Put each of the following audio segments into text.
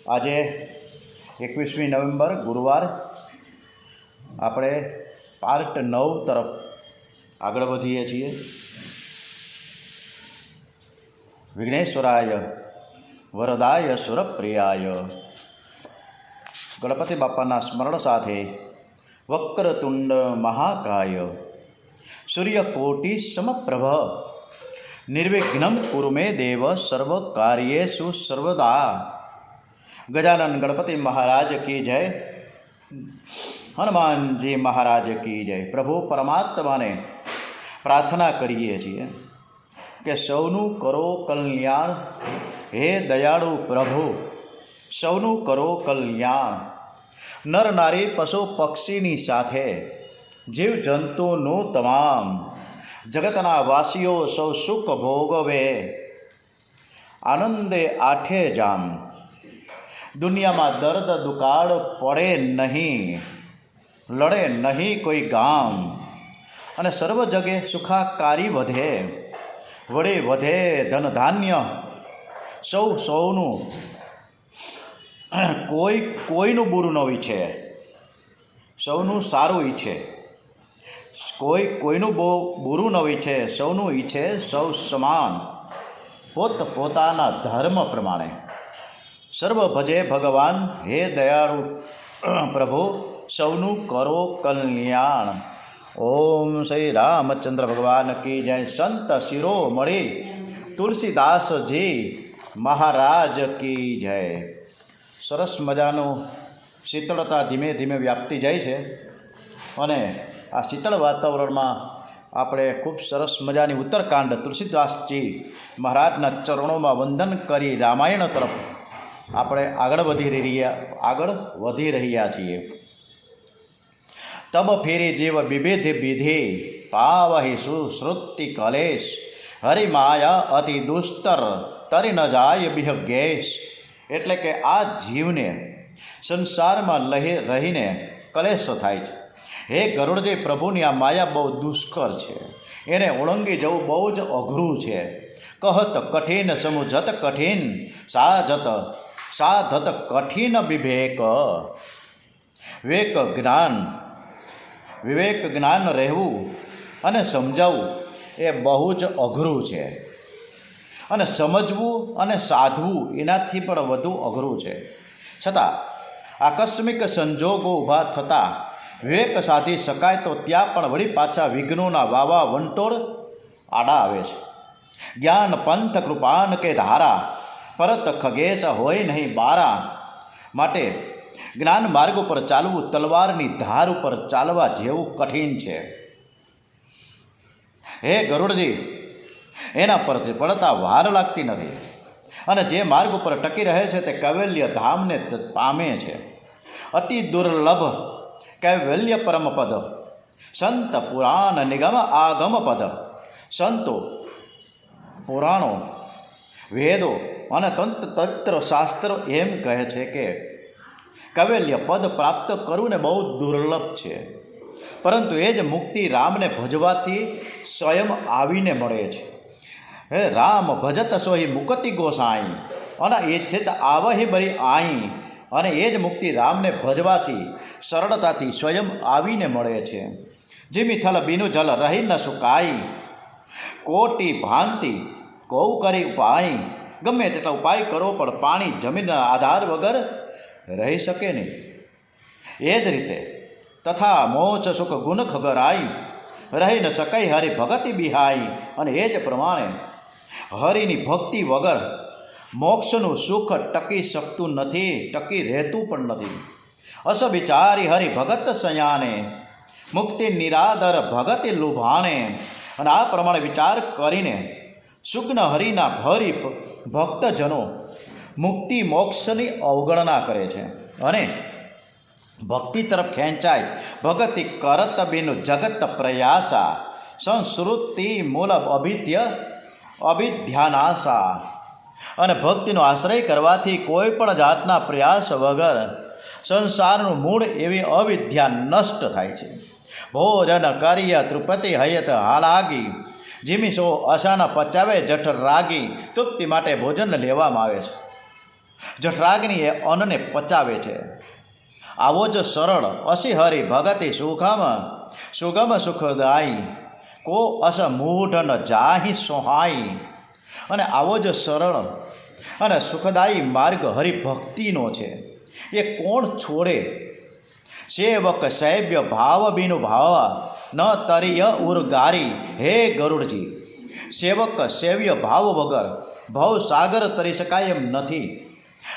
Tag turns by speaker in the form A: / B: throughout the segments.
A: આજે 21મી નવેમ્બર ગુરુવાર આપણે પાર્ટ 9 તરફ આગળ વધીએ છીએ. વિઘ્નેશ્વરાય વરદાય સુરપ્રિયાય. ગણપતિ બાપાના સ્મરણ સાથે વક્રતુંડ મહાકાય સૂર્યકોટિ સમપ્રભ નિર્વિઘ્નમ કુરુ મે દેવ સર્વ કાર્યેષુ સર્વદા. ગજાનન ગણપતિ મહારાજ કી જય, હનુમાનજી મહારાજ કી જય. પ્રભુ પરમાત્માને પ્રાર્થના કરીએ છીએ કે સૌનું કરો કલ્યાણ. હે દયાળુ પ્રભુ, સૌનું કરો કલ્યાણ. નર નારી પશુ પક્ષીની સાથે જીવજંતુનું તમામ જગતના વાસીઓ સૌ સુખ ભોગવે, આનંદે આઠે જામ. દુનિયામાં દર્દ દુકાળ પડે નહીં, લડે નહીં કોઈ ગામ. અને સર્વ જગે સુખાકારી વધે, વડે વધે ધન ધાન્ય. સૌનું કોઈનું બુરું ન ઈચ્છે, સૌનું સારું ઈચ્છે. કોઈનું બુરું ન ઈચ્છે, સૌનું ઈચ્છે સૌ સમાન પોતાના ધર્મ પ્રમાણે. સર્વ ભજે ભગવાન. હે દયાળુ પ્રભુ, સૌનું કરો કલ્યાણ. ઓમ શ્રી રામચંદ્ર ભગવાન કી જય. સંત શિરોમણી તુલસીદાસજી મહારાજ કી જય. સરસ મજાનું શીતળતા ધીમે ધીમે વ્યાપતી જાય છે અને આ શીતળ વાતાવરણમાં આપણે ખૂબ સરસ મજાની ઉત્તરકાંડ તુલસીદાસજી મહારાજના ચરણોમાં વંદન કરી રામાયણ તરફ આપણે આગળ વધી રહ્યા છીએ. તબ ફેરી જીવ વિવિધ વિધિ પાવહી સુશ્રુતિ કલેશ. હરિમાયા અતિ દુસ્તર તરી ન જાય બિહ ગેશ. એટલે કે આ જીવને સંસારમાં રહીને કલેશ થાય છે. હે ગરુડજી, પ્રભુની આ માયા બહુ દુષ્કર છે, એને ઓળંગી જવું બહુ જ અઘરું છે. કહત કઠિન સમુજત કઠિન સાધત કઠિન વિવેક. વિવેક જ્ઞાન રહેવું અને સમજાવવું એ બહુ જ અઘરું છે. અને સમજવું અને સાધવું એનાથી પણ વધુ અઘરું છે. છતાં આકસ્મિક સંજોગો ઊભા થતાં વિવેક સાધી શકાય તો ત્યાં પણ વળી પાછા વિઘ્નોના વાવા વંટોળ આડા આવે છે. જ્ઞાન પંથ કૃપાન કે ધારા પરત ખગેશ હોય નહીં બારા. માટે જ્ઞાન માર્ગ ઉપર ચાલવું તલવારની ધાર ઉપર ચાલવા જેવું કઠિન છે. હે ગરુડજી, એના પરથી પડતા વાર લાગતી નથી. અને જે માર્ગ ઉપર ટકી રહે છે તે કૈવલ્ય ધામને પામે છે. અતિ દુર્લભ કૈવલ્ય પરમ પદ. સંત પુરાણ નિગમ આગમ પદ. સંતો, પુરાણો, વેદો અને તંત્ર શાસ્ત્રો એમ કહે છે કે કૈવલ્ય પદ પ્રાપ્ત કરવું ને બહુ દુર્લભ છે. પરંતુ એ જ મુક્તિ રામને ભજવાથી સ્વયં આવીને મળે છે. હે રામ ભજત સોહી મુકતિ ગોસાઈ. અને એ છે તો આવહી બરી આઈ. અને એ જ મુક્તિ રામને ભજવાથી સરળતાથી સ્વયં આવીને મળે છે. જીમી થલ બીનું જલ રહી ન સુકાઈ. કોટી ભાંતિ કૌ કરી ઉપાય. ગમે તેટલા ઉપાય કરો પણ પાણી જમીનના આધાર વગર રહી શકે નહીં. એ જ રીતે તથા મોચ સુખ ગુણ ખગરાઈ. રહી ન શકાય હરિ ભગતિ બિહાઈ. અને એ જ પ્રમાણે હરિની ભક્તિ વગર મોક્ષનું સુખ ટકી શકતું નથી, ટકી રહેતું પણ નથી. અસ વિચારી હરિ ભગત સયાને મુક્તિ નિરાદર ભગતિ લુભાણે. અને આ પ્રમાણે વિચાર કરીને સુગ્ન હરિના ભરી ભક્તજનો મુક્તિ મોક્ષની અવગણના કરે છે અને ભક્તિ તરફ ખેંચાય. ભગતિ કરત બિનુ જગત પ્રયાસા. સંસ્કૃતિ મૂલ અભિધ્યાનાશા. અને ભક્તિનો આશ્રય કરવાથી કોઈ પણ જાતના પ્રયાસ વગર સંસારનું મૂળ એવી અવિદ્યા નષ્ટ થાય છે. ભોજન કાર્ય તૃપતિ હયત હાલાગી. જીમી સો અસાના પચાવે જઠર રાગી. તૃપ્તિ માટે ભોજન લેવામાં આવે છે. જઠરાગ્નિ એ અન્નને પચાવે છે. આવો જ સરળ અસી હરિ ભગતિ સુગમ સુખદાયી કો અસ મૂઢ ન જાહી સોહાઈ. અને આવો જ સરળ અને સુખદાયી માર્ગ હરિભક્તિનો છે, એ કોણ છોડે? સેવક સૈવ્ય ભાવ બીનું ભાવ ન તરિય ઉરગારી. હે ગરુડજી, સેવક સેવ્ય ભાવ વગર ભવસાગર તરી શકાય એમ નથી.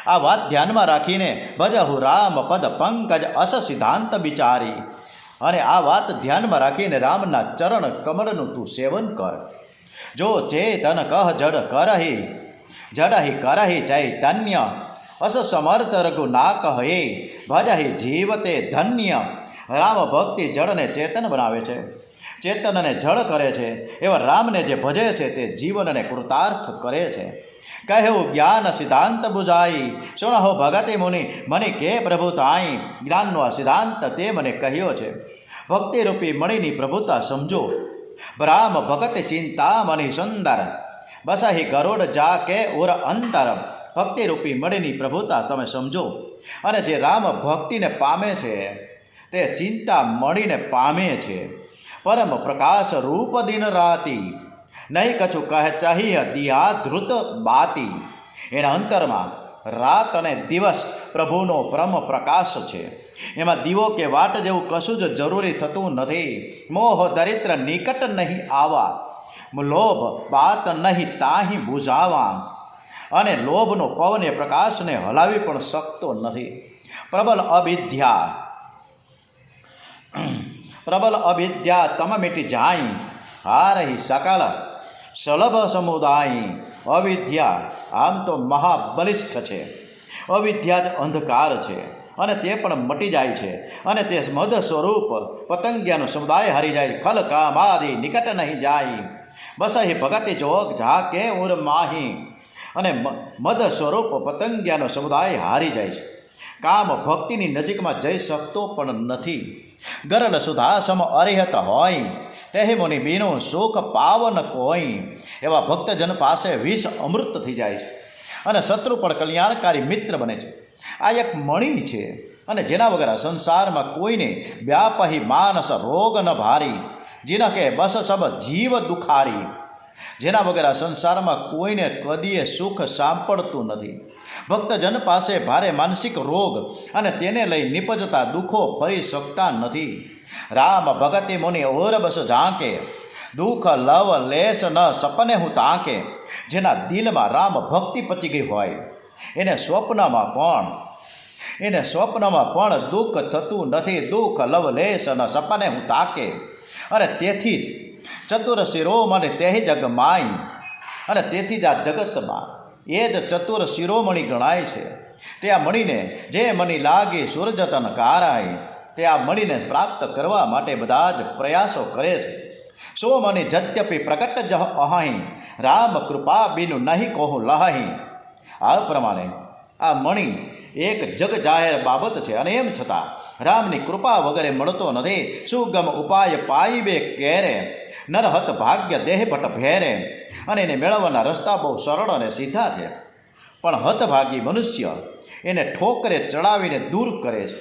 A: આ વાત ધ્યાનમાં રાખીને ભજહુ રામ પદ પંકજ અસ સિદ્ધાંત વિચારી. અને આ વાત ધ્યાનમાં રાખીને રામના ચરણ કમળનું તું સેવન કર. જો ચેતન કહ જડ કરહી જડહી કરહી ચૈતન્ય અસ સમર્થ રઘુ ના કહે ભજહી જીવતે ધન્ય. રામ ભક્તિ જળને ચેતન બનાવે છે, ચેતનને જળ કરે છે. એવા રામને જે ભજે છે તે જીવનને કૃતાર્થ કરે છે. કહ્યું જ્ઞાન સિદ્ધાંત બુઝાઈ સુણહો ભગતે મુનિ મને કે પ્રભુતાઈ. જ્ઞાનનો આ સિદ્ધાંત તે મને કહ્યો છે. ભક્તિરૂપી મણીની પ્રભુતા સમજો. રામ ભગત ચિંતા મની સુંદર બસહી ગરુડ જા કે ઉર અંતર. ભક્તિરૂપી મણીની પ્રભુતા તમે સમજો. અને જે રામ ભક્તિને પામે છે તે ચિંતા મળીને પામે છે. પરમ પ્રકાશ રૂપ દિન રાતી નહીં કછું કહે ચાહીય દિયા ધ્રુત બાતી. એના અંતરમાં રાત અને દિવસ પ્રભુનો પરમ પ્રકાશ છે. એમાં દીવો કે વાટ જેવું કશું જ જરૂરી થતું નથી. મોહ દરિદ્ર નિકટ નહીં આવા, લોભ બાત નહીં તાહી બુઝાવા. અને લોભનો પવન એ પ્રકાશને હલાવી પણ શકતો નથી. પ્રબલ અવિદ્યા તમ મિટી જાય હારહી સકલ સલભ સમુદાય. અવિદ્યા આમ તો મહાબલિષ્ઠ છે. અવિદ્યા જ અંધકાર છે અને તે પણ મટી જાય છે. અને તે મદ સ્વરૂપ પતંગિયાનો સમુદાય હારી જાય. ખલ કામાદિ નિકટ નહીં જાય બસ હે ભગતિ જોગ ઝાકે ઉર માહી. અને મદ સ્વરૂપ પતંગિયાનો સમુદાય હારી જાય છે. કામ ભક્તિની નજીકમાં જઈ શકતો પણ નથી. ગરલ સુધા સમ અરિહત હોય તેહે મુનિ બીનું સુખ પાવન કોઈ. એવા ભક્તજન પાસે વિષ અમૃત થઈ જાય છે અને શત્રુ પણ કલ્યાણકારી મિત્ર બને છે. આ એક મણી છે અને જેના વગર સંસારમાં કોઈને વ્યાપહી માનસ રોગ ન ભારી. જીના કે બસ સબ જીવ દુખારી. જેના વગર સંસારમાં કોઈને કદીએ સુખ સાંપડતું નથી. ભક્તજન પાસે ભારે માનસિક રોગ અને તેને લઈ નિપજતા દુઃખો ફરી શકતા નથી. રામ ભગતિ મુનિ ઓર બસ ઝાંકે દુઃખ લવ લેશ ન સપને હું તાંકે. જેના દિલમાં રામ ભક્તિ પચી ગઈ હોય એને સ્વપ્નમાં પણ દુઃખ થતું નથી. દુઃખ લવ લેશ ન સપને હું તાકે. અને તેથી જ ચતુર શિરોમણી તેહી જગ માઈ. અને તેથી જ આ જગતમાં એ જ ચતુર શિરોમણી ગણાય છે. તે આ મણીને જે મણી લાગી સુરજતન કારાય, તે આ મણીને પ્રાપ્ત કરવા માટે બધા જ પ્રયાસો કરે છે. સો મની જત્યપી પ્રકટ જહ અહાઈ રામ કૃપા બિનુ નહીં કહું લહાઈ. આ પ્રમાણે આ મણી એક જગ જાહેર બાબત છે અને એમ છતાં રામની કૃપા વગેરે મળતો નથી. સુગમ ઉપાય પાઈબે કેરે નરહત ભાગ્ય દેહ ભટ ભેરે. અને એને મેળવવાના રસ્તા બહુ સરળ અને સીધા છે, પણ હતભાગી મનુષ્ય એને ઠોકરે ચડાવીને દૂર કરે છે.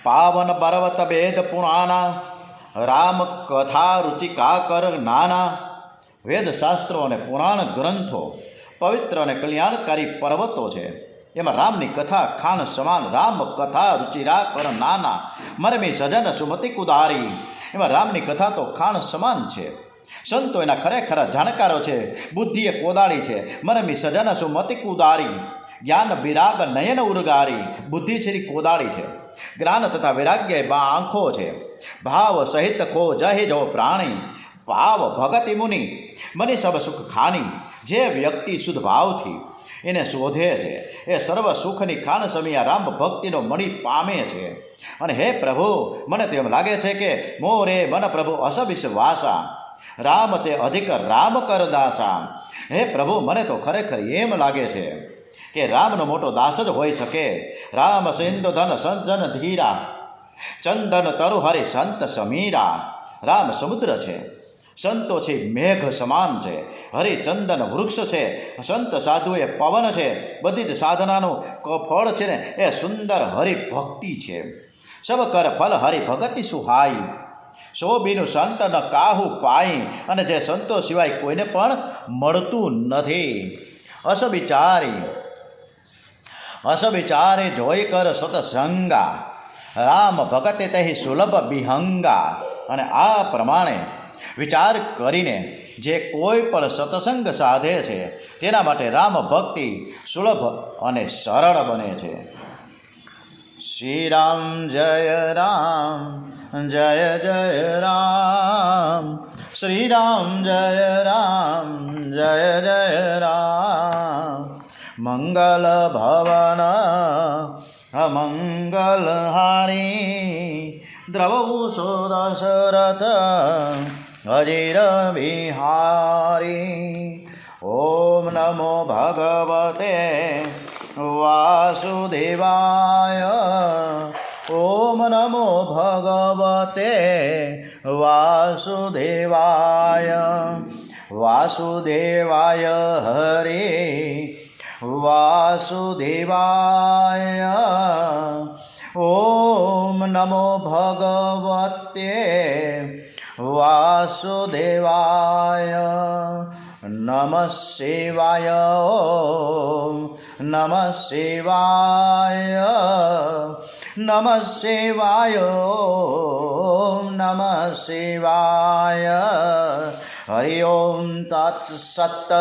A: પાવન પર્વત વેદ પુરાણા રામ કથા રુચિકા કર નાના. વેદ શાસ્ત્રો અને પુરાણ ગ્રંથો પવિત્ર અને કલ્યાણકારી પર્વતો છે. એમાં રામની કથા ખાન સમાન. રામ કથા રુચિરા કર નાના મરમી સજન સુમતિ કુદારી. એમાં રામની કથા તો ખાણ સમાન છે. સંતો એના ખરેખર જાણકારો છે. બુદ્ધિ એ કોદાળી છે. મરમી સજન સુમતિ કુદારી. જ્ઞાન વિરાગ નયન ઉરગારી. બુદ્ધિ છે કોદાળી છે. જ્ઞાન તથા વૈરાગ્ય બા આંખો છે. ભાવ સહિત ખો જહે જો પ્રાણી. ભાવ ભગતિ મુનિ મને સબ સુખ ખાની. જે વ્યક્તિ શુદ્ધ ભાવથી એને શોધે છે એ સર્વ સુખની ખાણ સમિયા રામ ભક્તિનો મણી પામે છે. અને હે પ્રભુ, મને તો એમ લાગે છે કે મોરે મન પ્રભુ અસ વિશ્વાસા રામ તે અધિક રામ કર દાસા. હે પ્રભુ, મને તો ખરેખર એમ લાગે છે કે રામનો મોટો દાસ જ હોઈ શકે. રામ સિંધુ ધન સંજન ધીરા ચંદન તરુ હરિ સંત સમીરા. રામ સમુદ્ર છે સંતો છે મેઘ સમાન છે, હરિચંદન વૃક્ષ છે, સંત સાધુ એ પવન છે, બધી જ સાધનાનું ફળ છે ને એ સુંદર હરિભક્તિ છે. સબ કર ફલ હરિભગતિ સુહાઈ, સો બીનું સંત ન કાહુ પાઈ. અને જે સંતો સિવાય કોઈને પણ મળતું નથી. અસવિચારે જોઈ કર સતસંગા, રામ ભગતે તહી સુલભ બિહંગા. અને આ પ્રમાણે વિચાર કરીને જે કોઈ પણ સત્સંગ સાધે છે તેના માટે રામ ભક્તિ સુલભ અને સરળ બને છે. શ્રી રામ જય રામ જય જય રામ, શ્રી રામ જય રામ જય જય રામ. મંગલ ભવન અમંગલ હારી, દ્રવૌ સો દશરથ અજીર બિહારી. ઓમ નમો ભગવતે વાસુદેવાય, ઓમ નમો ભગવતે વાસુદેવાય. વાસુદેવાય હરે વાસુદેવાય. ઓમ નમો ભગવતે વાસુદેવાય. નમઃ શિવાય. ઓમ નમઃ શિવાય. નમઃ શિવાય. ઓમ નમઃ શિવાય. હરિ ઓમ તત્સત.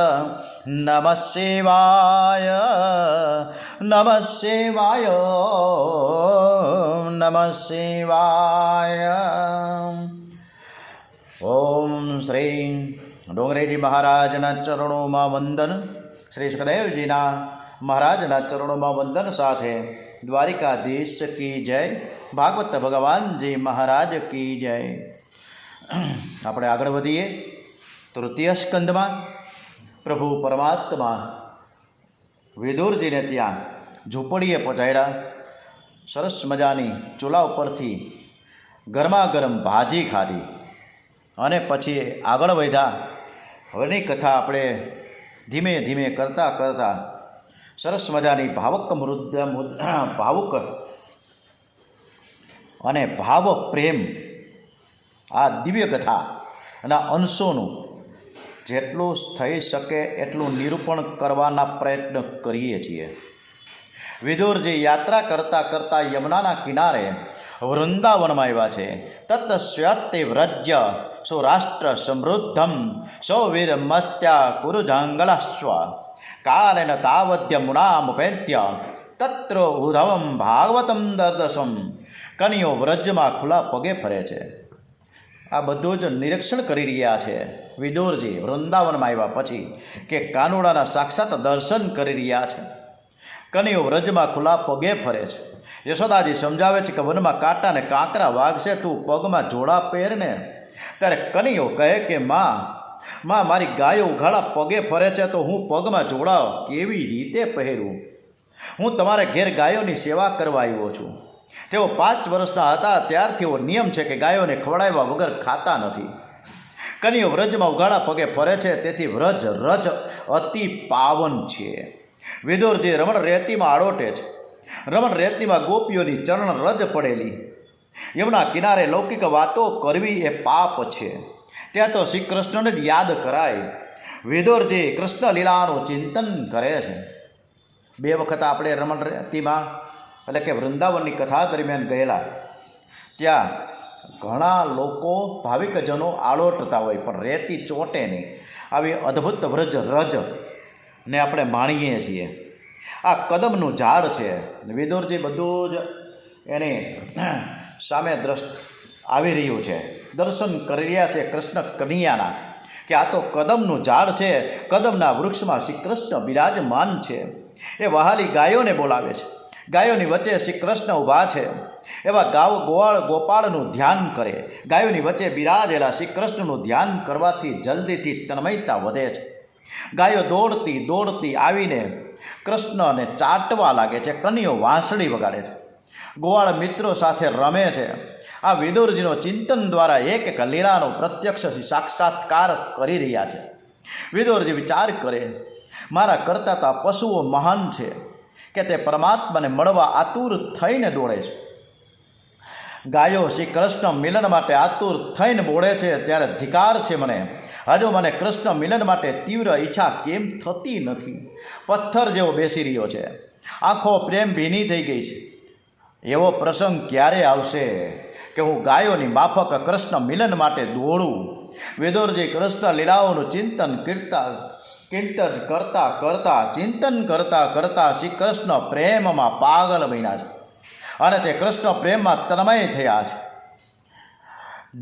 A: નમઃ શિવાય. નમઃ શિવાય. નમઃ શિવાય. ઓમ શ્રી ડોંગરેજી મહારાજના ચરણોમાં વંદન. શ્રી સુખદેવજીના મહારાજના ચરણોમાં વંદન સાથે દ્વારિકાધીશ કી જય, ભાગવત ભગવાનજી મહારાજ કી જય. આપણે આગળ વધીએ. તૃતીય સ્કંદમાં પ્રભુ પરમાત્મા વિદુરજીને ત્યાં ઝૂંપડીએ પહોંચાડ્યા. સરસ મજાની ચૂલા ઉપરથી ગરમા ગરમ ભાજી ખાધી અને પછી આગળ વધ્યા. હવેની કથા આપણે ધીમે ધીમે કરતાં કરતાં સરસ મજાની ભાવુક અને ભાવ પ્રેમ આ દિવ્ય કથાના અંશોનું જેટલું થઈ શકે એટલું નિરૂપણ કરવાના પ્રયત્ન કરીએ છીએ. વિદુરજી યાત્રા કરતાં કરતાં યમુનાના કિનારે વૃંદાવનમાં આવ્યા છે. તત સ્વ્યતે વ્રજ્ય સૌરાષ્ટ્ર સમૃદ્ધમ સૌવીર મસ્ત્યા કુરુજાંગલસ્વ કાલેન તાવદ્ય મુનામુપેત્ય તત્ર ઉધવમ ભાગવતમ દર્દસમ. કનિયો વ્રજમાં ખુલ્લા પગે ફરે છે. આ બધું જ નિરીક્ષણ કરી રહ્યા છે વિદુરજી વૃંદાવનમાં આવ્યા પછી કે કાનુડાના સાક્ષાત દર્શન કરી રહ્યા છે. કનિયો વ્રજમાં ખુલ્લા પગે ફરે છે. યશોદાજી સમજાવે છે કે વનમાં કાંટા ને કાંકરા વાગશે, તું પગમાં જોડા પહેરને. ત્યારે કનિયો કહે કે માં મારી ગાયો ઉઘાડા પગે ફરે છે તો હું પગમાં જોડા કેવી રીતે પહેરું? હું તમારે ઘેર ગાયોની સેવા કરવા આવ્યો છું. તેઓ 5 વર્ષના હતા ત્યારથી એવો નિયમ છે કે ગાયોને ખવડાવ્યા વગર ખાતા નથી. કનિયો વ્રજમાં ઉઘાડા પગે ફરે છે, તેથી વ્રજ રજ અતિ પાવન છે. વિદુરજી રમણ રેતીમાં આડોટે છે. રમણ રેતીમાં ગોપીઓની ચરણ રજ પડેલી. યમુના કિનારે લૌકિક વાતો કરવી એ પાપ છે. ત્યાં તો શ્રી કૃષ્ણને જ યાદ કરાય. વિદુરજી કૃષ્ણ લીલાનું ચિંતન કરે છે. 2 વખત આપણે રમણ રેતીમાં એટલે કે વૃંદાવનની કથા દરમિયાન ગયેલા. ત્યાં ઘણા લોકો ભાવિકજનો આડોટતા હોય પણ રેતી ચોંટે નહીં. આવી અદ્ભુત વ્રજ રજ ને આપણે માણીએ છીએ. આ કદમનું ઝાડ છે. વિદુરજી બધું જ એની સામે આવી રહ્યું છે, દર્શન કરી રહ્યા છે કૃષ્ણ કનૈયાના, કે આ તો કદમનું ઝાડ છે. કદમના વૃક્ષમાં શ્રી કૃષ્ણ બિરાજમાન છે. એ વહાલી ગાયોને બોલાવે છે. ગાયોની વચ્ચે શ્રી કૃષ્ણ ઊભા છે. એવા ગોપાળનું ધ્યાન કરે. ગાયોની વચ્ચે બિરાજેલા શ્રી કૃષ્ણનું ધ્યાન કરવાથી જલ્દીથી તન્મયતા વધે છે. ગાયો દોડતી દોડતી આવીને કૃષ્ણને ચાટવા લાગે છે. કનિયો વાંસળી વગાડે છે. ગોવાળ મિત્રો સાથે રમે છે. આ વિદુરજીનો ચિંતન દ્વારા એક એક લીલાનો પ્રત્યક્ષ સાક્ષાત્કાર કરી રહ્યા છે. વિદુરજી વિચાર કરે, મારા કરતા તો આ પશુઓ મહાન છે કે તે પરમાત્માને મળવા આતુર થઈને દોડે છે. ગાયો શ્રી કૃષ્ણ મિલન માટે આતુર થઈને બોળે છે, ત્યારે ધિકાર છે મને, હજુ મને કૃષ્ણ મિલન માટે તીવ્ર ઈચ્છા કેમ થતી નથી? પથ્થર જેવો બેસી રહ્યો છે, આંખો પ્રેમ ભીની થઈ ગઈ છે. એવો પ્રસંગ ક્યારે આવશે કે હું ગાયોની માફક કૃષ્ણ મિલન માટે દોડું? વિદુરજી કૃષ્ણ લીલાઓનું ચિંતન કરતા શ્રી કૃષ્ણ પ્રેમમાં પાગલ બન્યા છે અને તે કૃષ્ણ પ્રેમમાં તન્મય થયા છે.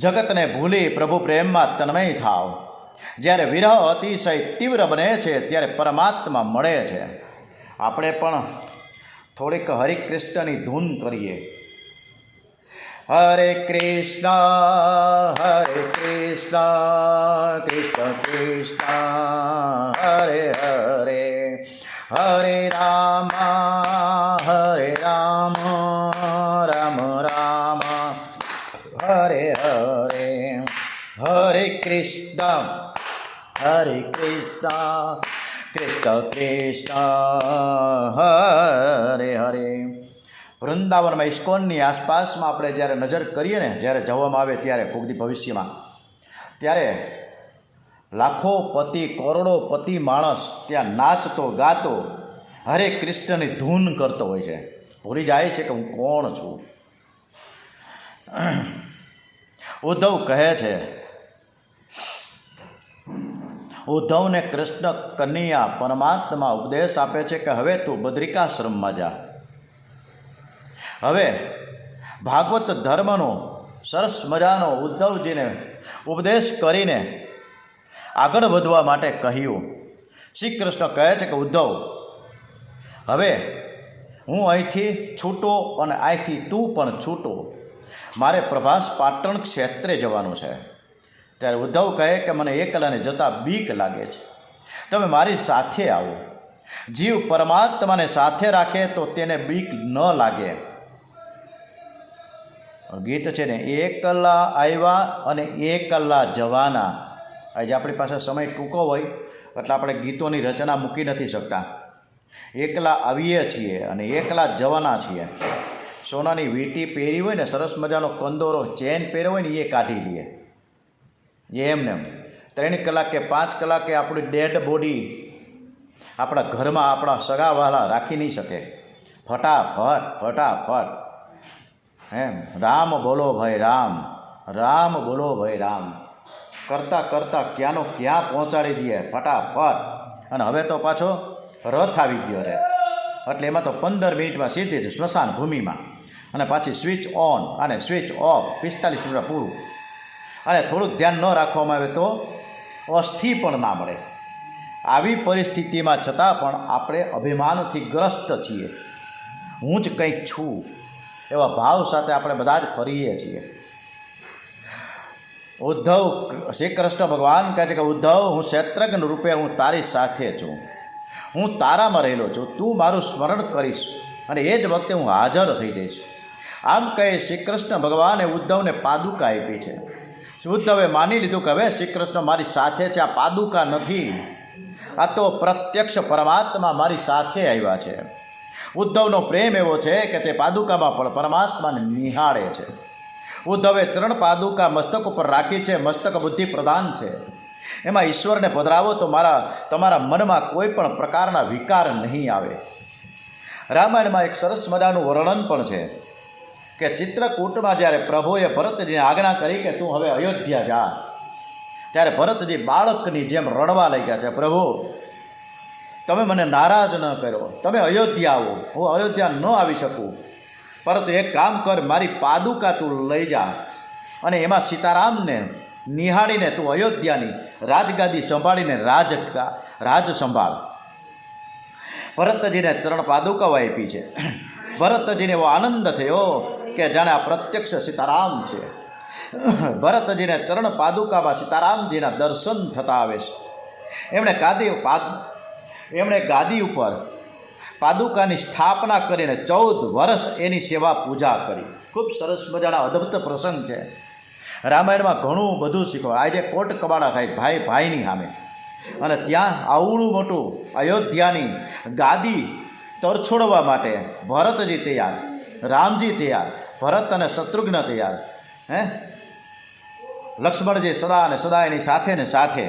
A: જગતને ભૂલી પ્રભુ પ્રેમમાં તન્મય થાવ. જ્યારે વિરહ અતિશય તીવ્ર બને છે ત્યારે પરમાત્મા મળે છે. આપણે પણ થોડીક હરિકૃષ્ણની ધૂન કરીએ. હરે કૃષ્ણ કૃષ્ણ કૃષ્ણ હરે હરે, હરે રામ રામ રામ હરે હરે, હરે કૃષ્ણ કૃષ્ણ કૃષ્ણ હરે હરે. વૃંદાવનમાં ઇસ્કોનની આસપાસમાં આપણે જ્યારે નજર કરીએ ને, જ્યારે જવામાં આવે ત્યારે કોકદી ભવિષ્યમાં, ત્યારે લાખો પતિ કરોડો પતિ માણસ ત્યાં નાચતો ગાતો હરે કૃષ્ણની ધૂન કરતો હોય છે. ભૂલી જાય છે કે હું કોણ છું. ઉદ્ધવ કહે છે, ઉદ્ધવને કૃષ્ણ કન્હૈયા પરમાત્મા ઉપદેશ આપે છે કે હવે તું બદ્રિકાશ્રમમાં જા. હવે ભાગવત ધર્મનો સરસ મજાનો ઉદ્ધવજીને ઉપદેશ કરીને આગળ વધવા માટે કહ્યું. શ્રી કૃષ્ણ કહે છે કે ઉદ્ધવ, હવે હું અહીંથી છૂટો અને અહીંથી તું પણ છૂટો, મારે પ્રભાસ પાટણ ક્ષેત્રે જવાનું છે. ત્યારે ઉદ્ધવ કહે કે મને એકલાને જતાં બીક લાગે છે, તમે મારી સાથે આવો. જીવ પરમાત્માને સાથે રાખે તો તેને બીક ન લાગે. ગીત છે ને, એકલા આવ્યા અને એકલા જવાના. આજે આપણી પાસે સમય ટૂંકો હોય એટલે આપણે ગીતોની રચના મૂકી નથી શકતા. એકલા આવીએ છીએ અને એકલા જવાના છીએ. સોનાની વીંટી પહેરી હોય ને, સરસ મજાનો કંદોરો ચેન પહેર્યો હોય ને, એ કાઢી લઈએ. એમને 3 કલાકે 5 કલાકે આપણી ડેડ બોડી આપણા ઘરમાં આપણા સગાવાલા રાખી નહીં શકે. ફટાફટ એમ રામ બોલો ભાઈ રામ, રામ બોલો ભાઈ રામ કરતાં ક્યાંનો ક્યાં પહોંચાડી દઈએ ફટાફટ. અને હવે તો પાછો રથ આવી ગયો છે એટલે એમાં તો 15 મિનિટમાં સીધી જ સ્મશાન ભૂમિમાં, અને પાછી સ્વિચ ઓન અને સ્વિચ ઓફ, 45 મિનિટ પૂરું. અને થોડુંક ધ્યાન ન રાખવામાં આવે તો અસ્થિ પણ ના મળે. આવી પરિસ્થિતિમાં છતાં પણ આપણે અભિમાનથી ગ્રસ્ત છીએ. હું જ કંઈક છું એવા ભાવ સાથે આપણે બધા જ ફરીએ છીએ. ઉદ્ધવ શ્રી કૃષ્ણ ભગવાન કહે છે કે ઉદ્ધવ, હું ક્ષેત્રજ્ઞ રૂપે હું તારી સાથે છું, હું તારામાં રહેલો છું, તું મારું સ્મરણ કરીશ અને એ જ વખતે હું હાજર થઈ જઈશ. આમ કહી શ્રી કૃષ્ણ ભગવાને ઉદ્ધવને પાદુકા આપી છે. ઉદ્ધવે માની લીધું કે હવે શ્રી કૃષ્ણ મારી સાથે છે, આ પાદુકા નથી, આ તો પ્રત્યક્ષ પરમાત્મા મારી સાથે આવ્યા છે. ઉદ્ધવનો પ્રેમ એવો છે કે તે પાદુકામાં પણ પરમાત્માને નિહાળે છે. ઉદ્ધવે ચરણ પાદુકા મસ્તક ઉપર રાખી છે, મસ્તક બુદ્ધિ પ્રધાન છે. એમાં ઈશ્વરને પધરાવો તો તમારા મનમાં કોઈ પણ પ્રકારના વિકાર નહીં આવે. રામાયણમાં એક સરસ મજાનું વર્ણન પણ છે કે ચિત્રકૂટમાં જ્યારે પ્રભુએ ભરતજીને આજ્ઞા કરી કે તું હવે અયોધ્યા જા, ત્યારે ભરતજી બાળકની જેમ રડવા લાગ્યા છે, પ્રભુ તમે મને નારાજ ન કરો, તમે અયોધ્યા આવો, હું અયોધ્યા ન આવી શકું, પરંતુ એક કામ કર, મારી પાદુકા તું લઈ જા અને એમાં સીતારામને નિહાળીને તું અયોધ્યાની રાજગાદી સંભાળીને રાજ સંભાળ. ભરતજીને ચરણ પાદુકાઓ આપી છે. ભરતજીને એવો આનંદ થયો કે જાણે આ પ્રત્યક્ષ સીતારામ છે. ભરતજીને ચરણ પાદુકામાં સીતારામજીના દર્શન થતા આવે છે. એમણે ગાદી ઉપર પાદુકાની સ્થાપના કરીને 14 વર્ષ એની સેવા પૂજા કરી. ખૂબ સરસ મજાના અદ્ભુત પ્રસંગ છે. રામાયણમાં ઘણું બધું શીખવા. આજે કોટ કબાડા થાય ભાઈ ભાઈની સામે, અને ત્યાં આવડું મોટું અયોધ્યાની ગાદી તરછોડવા માટે ભરતજી તૈયાર, રામજી તૈયાર, ભરત અને શત્રુઘ્ન તૈયાર, લક્ષ્મણજી સદા અને સદા એની સાથે ને સાથે.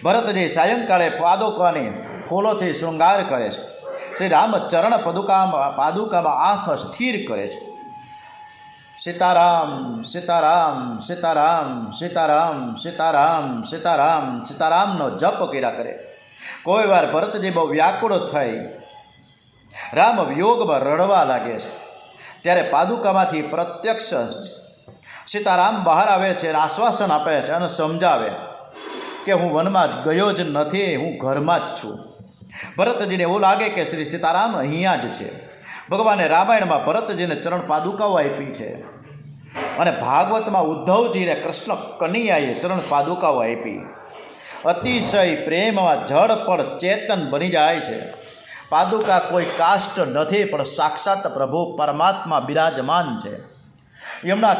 A: ભરતજી સાયંકાળે પાદુકાની ફૂલોથી શૃંગાર કરે છે. શ્રી રામ ચરણ પાદુકામાં આંખ સ્થિર કરે છે. સીતારામ સીતારામ સીતારામ સીતારામ સીતારામ સીતારામ સીતારામનો જપ કર્યા કરે. કોઈ વાર ભરતજી બહુ વ્યાકુળ થઈ રામ વિયોગમાં રડવા લાગે છે. ત્યારે પાદુકામાંથી પ્રત્યક્ષ સીતારામ બહાર આવે છે અને આશ્વાસન આપે છે અને સમજાવે કે હું વનમાં ગયો જ નથી, હું ઘરમાં જ છું. ભરતજીને એવું લાગે કે શ્રી સીતારામ અહીંયા જ છે. ભગવાને રામાયણમાં ભરતજીને ચરણ પાદુકાઓ આપી છે, અને ભાગવતમાં ઉદ્ધવજીને કૃષ્ણ કનૈયાએ ચરણ પાદુકાઓ આપી. અતિશય પ્રેમમાં જળ પણ ચેતન બની જાય છે. પાદુકા કોઈ કાષ્ટ નથી, પણ સાક્ષાત પ્રભુ પરમાત્મા બિરાજમાન છે. યમુના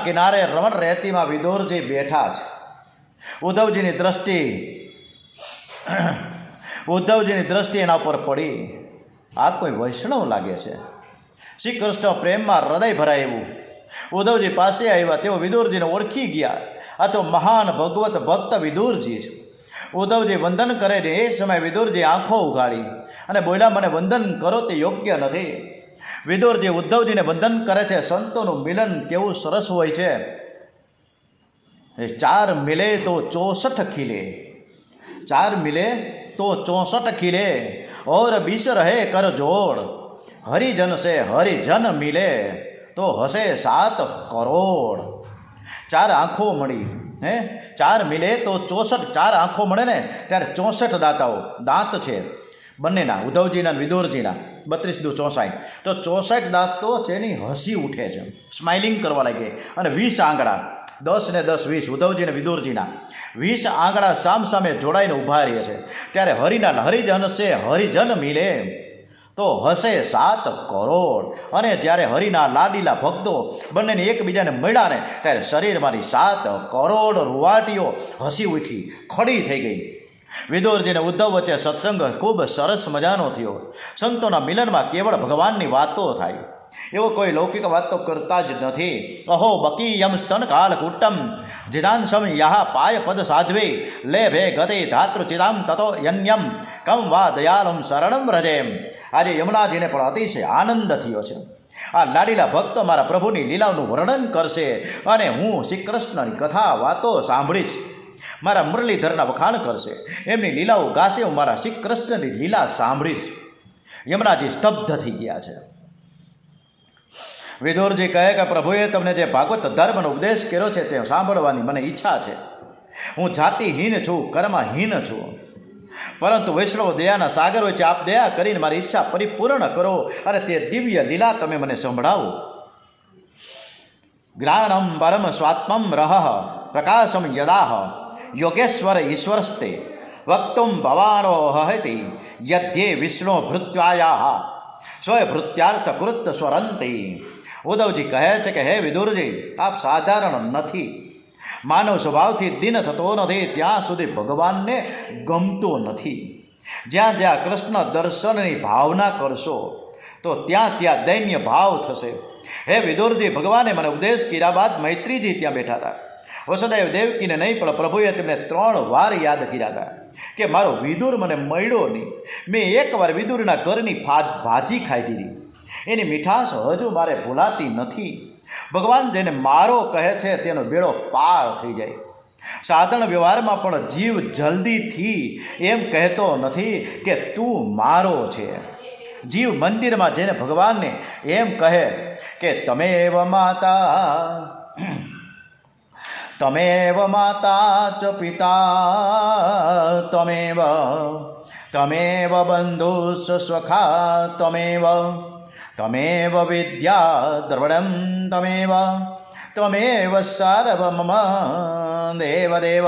A: કિનારે રમણ રહેતીમાં વિદુરજી બેઠા છે. ઉદ્ધવજીની દ્રષ્ટિ એના ઉપર પડી. આ કોઈ વૈષ્ણવ લાગે છે. શ્રી કૃષ્ણ પ્રેમમાં હૃદય ભરાય એવું. ઉદ્ધવજી પાસે આવ્યા, તેઓ વિદુરજીને ઓળખી ગયા. આ તો મહાન ભગવત ભક્ત વિદુરજી છે. ઉદ્ધવજી વંદન કરે ને એ સમયે વિદુરજી આંખો ઉગાડી અને બોલ્યા, મને વંદન કરો તે યોગ્ય નથી. વિદુરજી ઉદ્ધવજીને વંદન કરે છે. સંતોનું મિલન કેવું સરસ હોય છે. 4 મિલે તો 64 ખીલે, 4 મિલે તો 64 ખીલે, और 20 રહે કર જોડ. હરિજન સે હરિજન મિલે તો હસે 7 કરોડ. 4 આંખો મળી, 4 મિલે તો 64, 4 આંખો મળે ને ત્યારે 64 દાંત છે બંનેના, ઉદ્ધવજીના વિદુરજીના. 32 દુ 64, તો 64 દાંત તો છે એની હસી ઉઠે છે, સ્માઇલિંગ કરવા લાગે. અને 20 આંગળા, 10 ને 10 20, ઉદ્ધવજી અને વિદુરજીના 20 આંગળા સામ સામે જોડાઈને ઊભા રહે છે. ત્યારે હરિજન સે હરિજન મિલે તો હસે 7 કરોડ. અને જ્યારે હરિના લાડીલા ભક્તો બંનેને એકબીજાને મળ્યા ને ત્યારે શરીરમાંથી 7 કરોડ રૂવાટીઓ હસી ઉઠી, ખડી થઈ ગઈ. વિદુરજી અને ઉદ્ધવ વચ્ચે સત્સંગ ખૂબ સરસ મજાનો થયો. સંતોના મિલનમાં કેવળ ભગવાનની વાતો થાય, એવો કોઈ લૌકિક વાતો કરતા જ નથી. અહો બકીયમ સ્તન કાળકૂટમ જીદાંશમ યાહ પાય પદ સાધ્વે લે ભે ગતે ધાતૃચિદામ તતો યન્યમ કમ વા દયાલમ શરણમ રજેમ. આજે યમુનાજીને પણ અતિશય આનંદ થયો છે. આ લાડીલા ભક્ત મારા પ્રભુની લીલાઓનું વર્ણન કરશે, અને હું શ્રી કૃષ્ણની કથા વાતો સાંભળીશ. મારા મુરલીધરના વખાણ કરશે, એમની લીલાઓ ગાશે, હું મારા શ્રી કૃષ્ણની લીલા સાંભળીશ. યમુનાજી સ્તબ્ધ થઈ ગયા છે. વિદુરજી કહે કે પ્રભુએ તમને જે ભાગવત ધર્મનો ઉપદેશ કર્યો છે તે સાંભળવાની મને ઈચ્છા છે. હું જાતિહીન છું, કર્મહીન છું, પરંતુ વૈષ્ણવ દયાના સાગર હોય છે. આપ દયા કરીને મારી ઈચ્છા પરિપૂર્ણ કરો અને તે દિવ્ય લીલા તમે મને સંભળાવો. જ્ઞાનમ પરમ સ્વાત્મમ રહ પ્રકાશમ યદાહ યોગેશ્વર ઈશ્વરસ્તે વક્તુમ ભવાનો હહતિ યદ્યે વિષ્ણુ ભૃત્યાયા સ્વભૃત્યાર્થ કૃત સ્વરંતી. ઉદ્ધવજી કહે છે કે હે વિદુરજી, આપ સાધારણ નથી. માનવ સ્વભાવથી દિન થતો નથી ત્યાં સુધી ભગવાનને ગમતો નથી. જ્યાં જ્યાં કૃષ્ણ દર્શનની ભાવના કરશો તો ત્યાં ત્યાં દૈન્ય ભાવ થશે. હે વિદુરજી, ભગવાને મને ઉપદેશ કર્યા બાદ મૈત્રીજી ત્યાં બેઠા હતા. વસુદેવ દેવકીને નહીં પણ પ્રભુએ તેમને 3 વાર યાદ કર્યા હતા કે મારો વિદુર મને મળ્યો નહીં. મેં એકવાર વિદુરના ઘરની ભાજી ખાઈ દીધી, એની મીઠાશ હજુ મારે ભૂલાતી નથી. ભગવાન જેને મારો કહે છે તેનો બેડો પાર થઈ જાય. સાધારણ વ્યવહારમાં પણ જીવ જલ્દીથી એમ કહેતો નથી કે તું મારો છે. જીવ મંદિરમાં જઈને ભગવાનને એમ કહે કે તમેવ માતા ચ પિતા તમેવ બંધુસ સ્વખા તમેવ વિદ્યા દ્રવડમ તમેવ સર્વ મમ દેવ.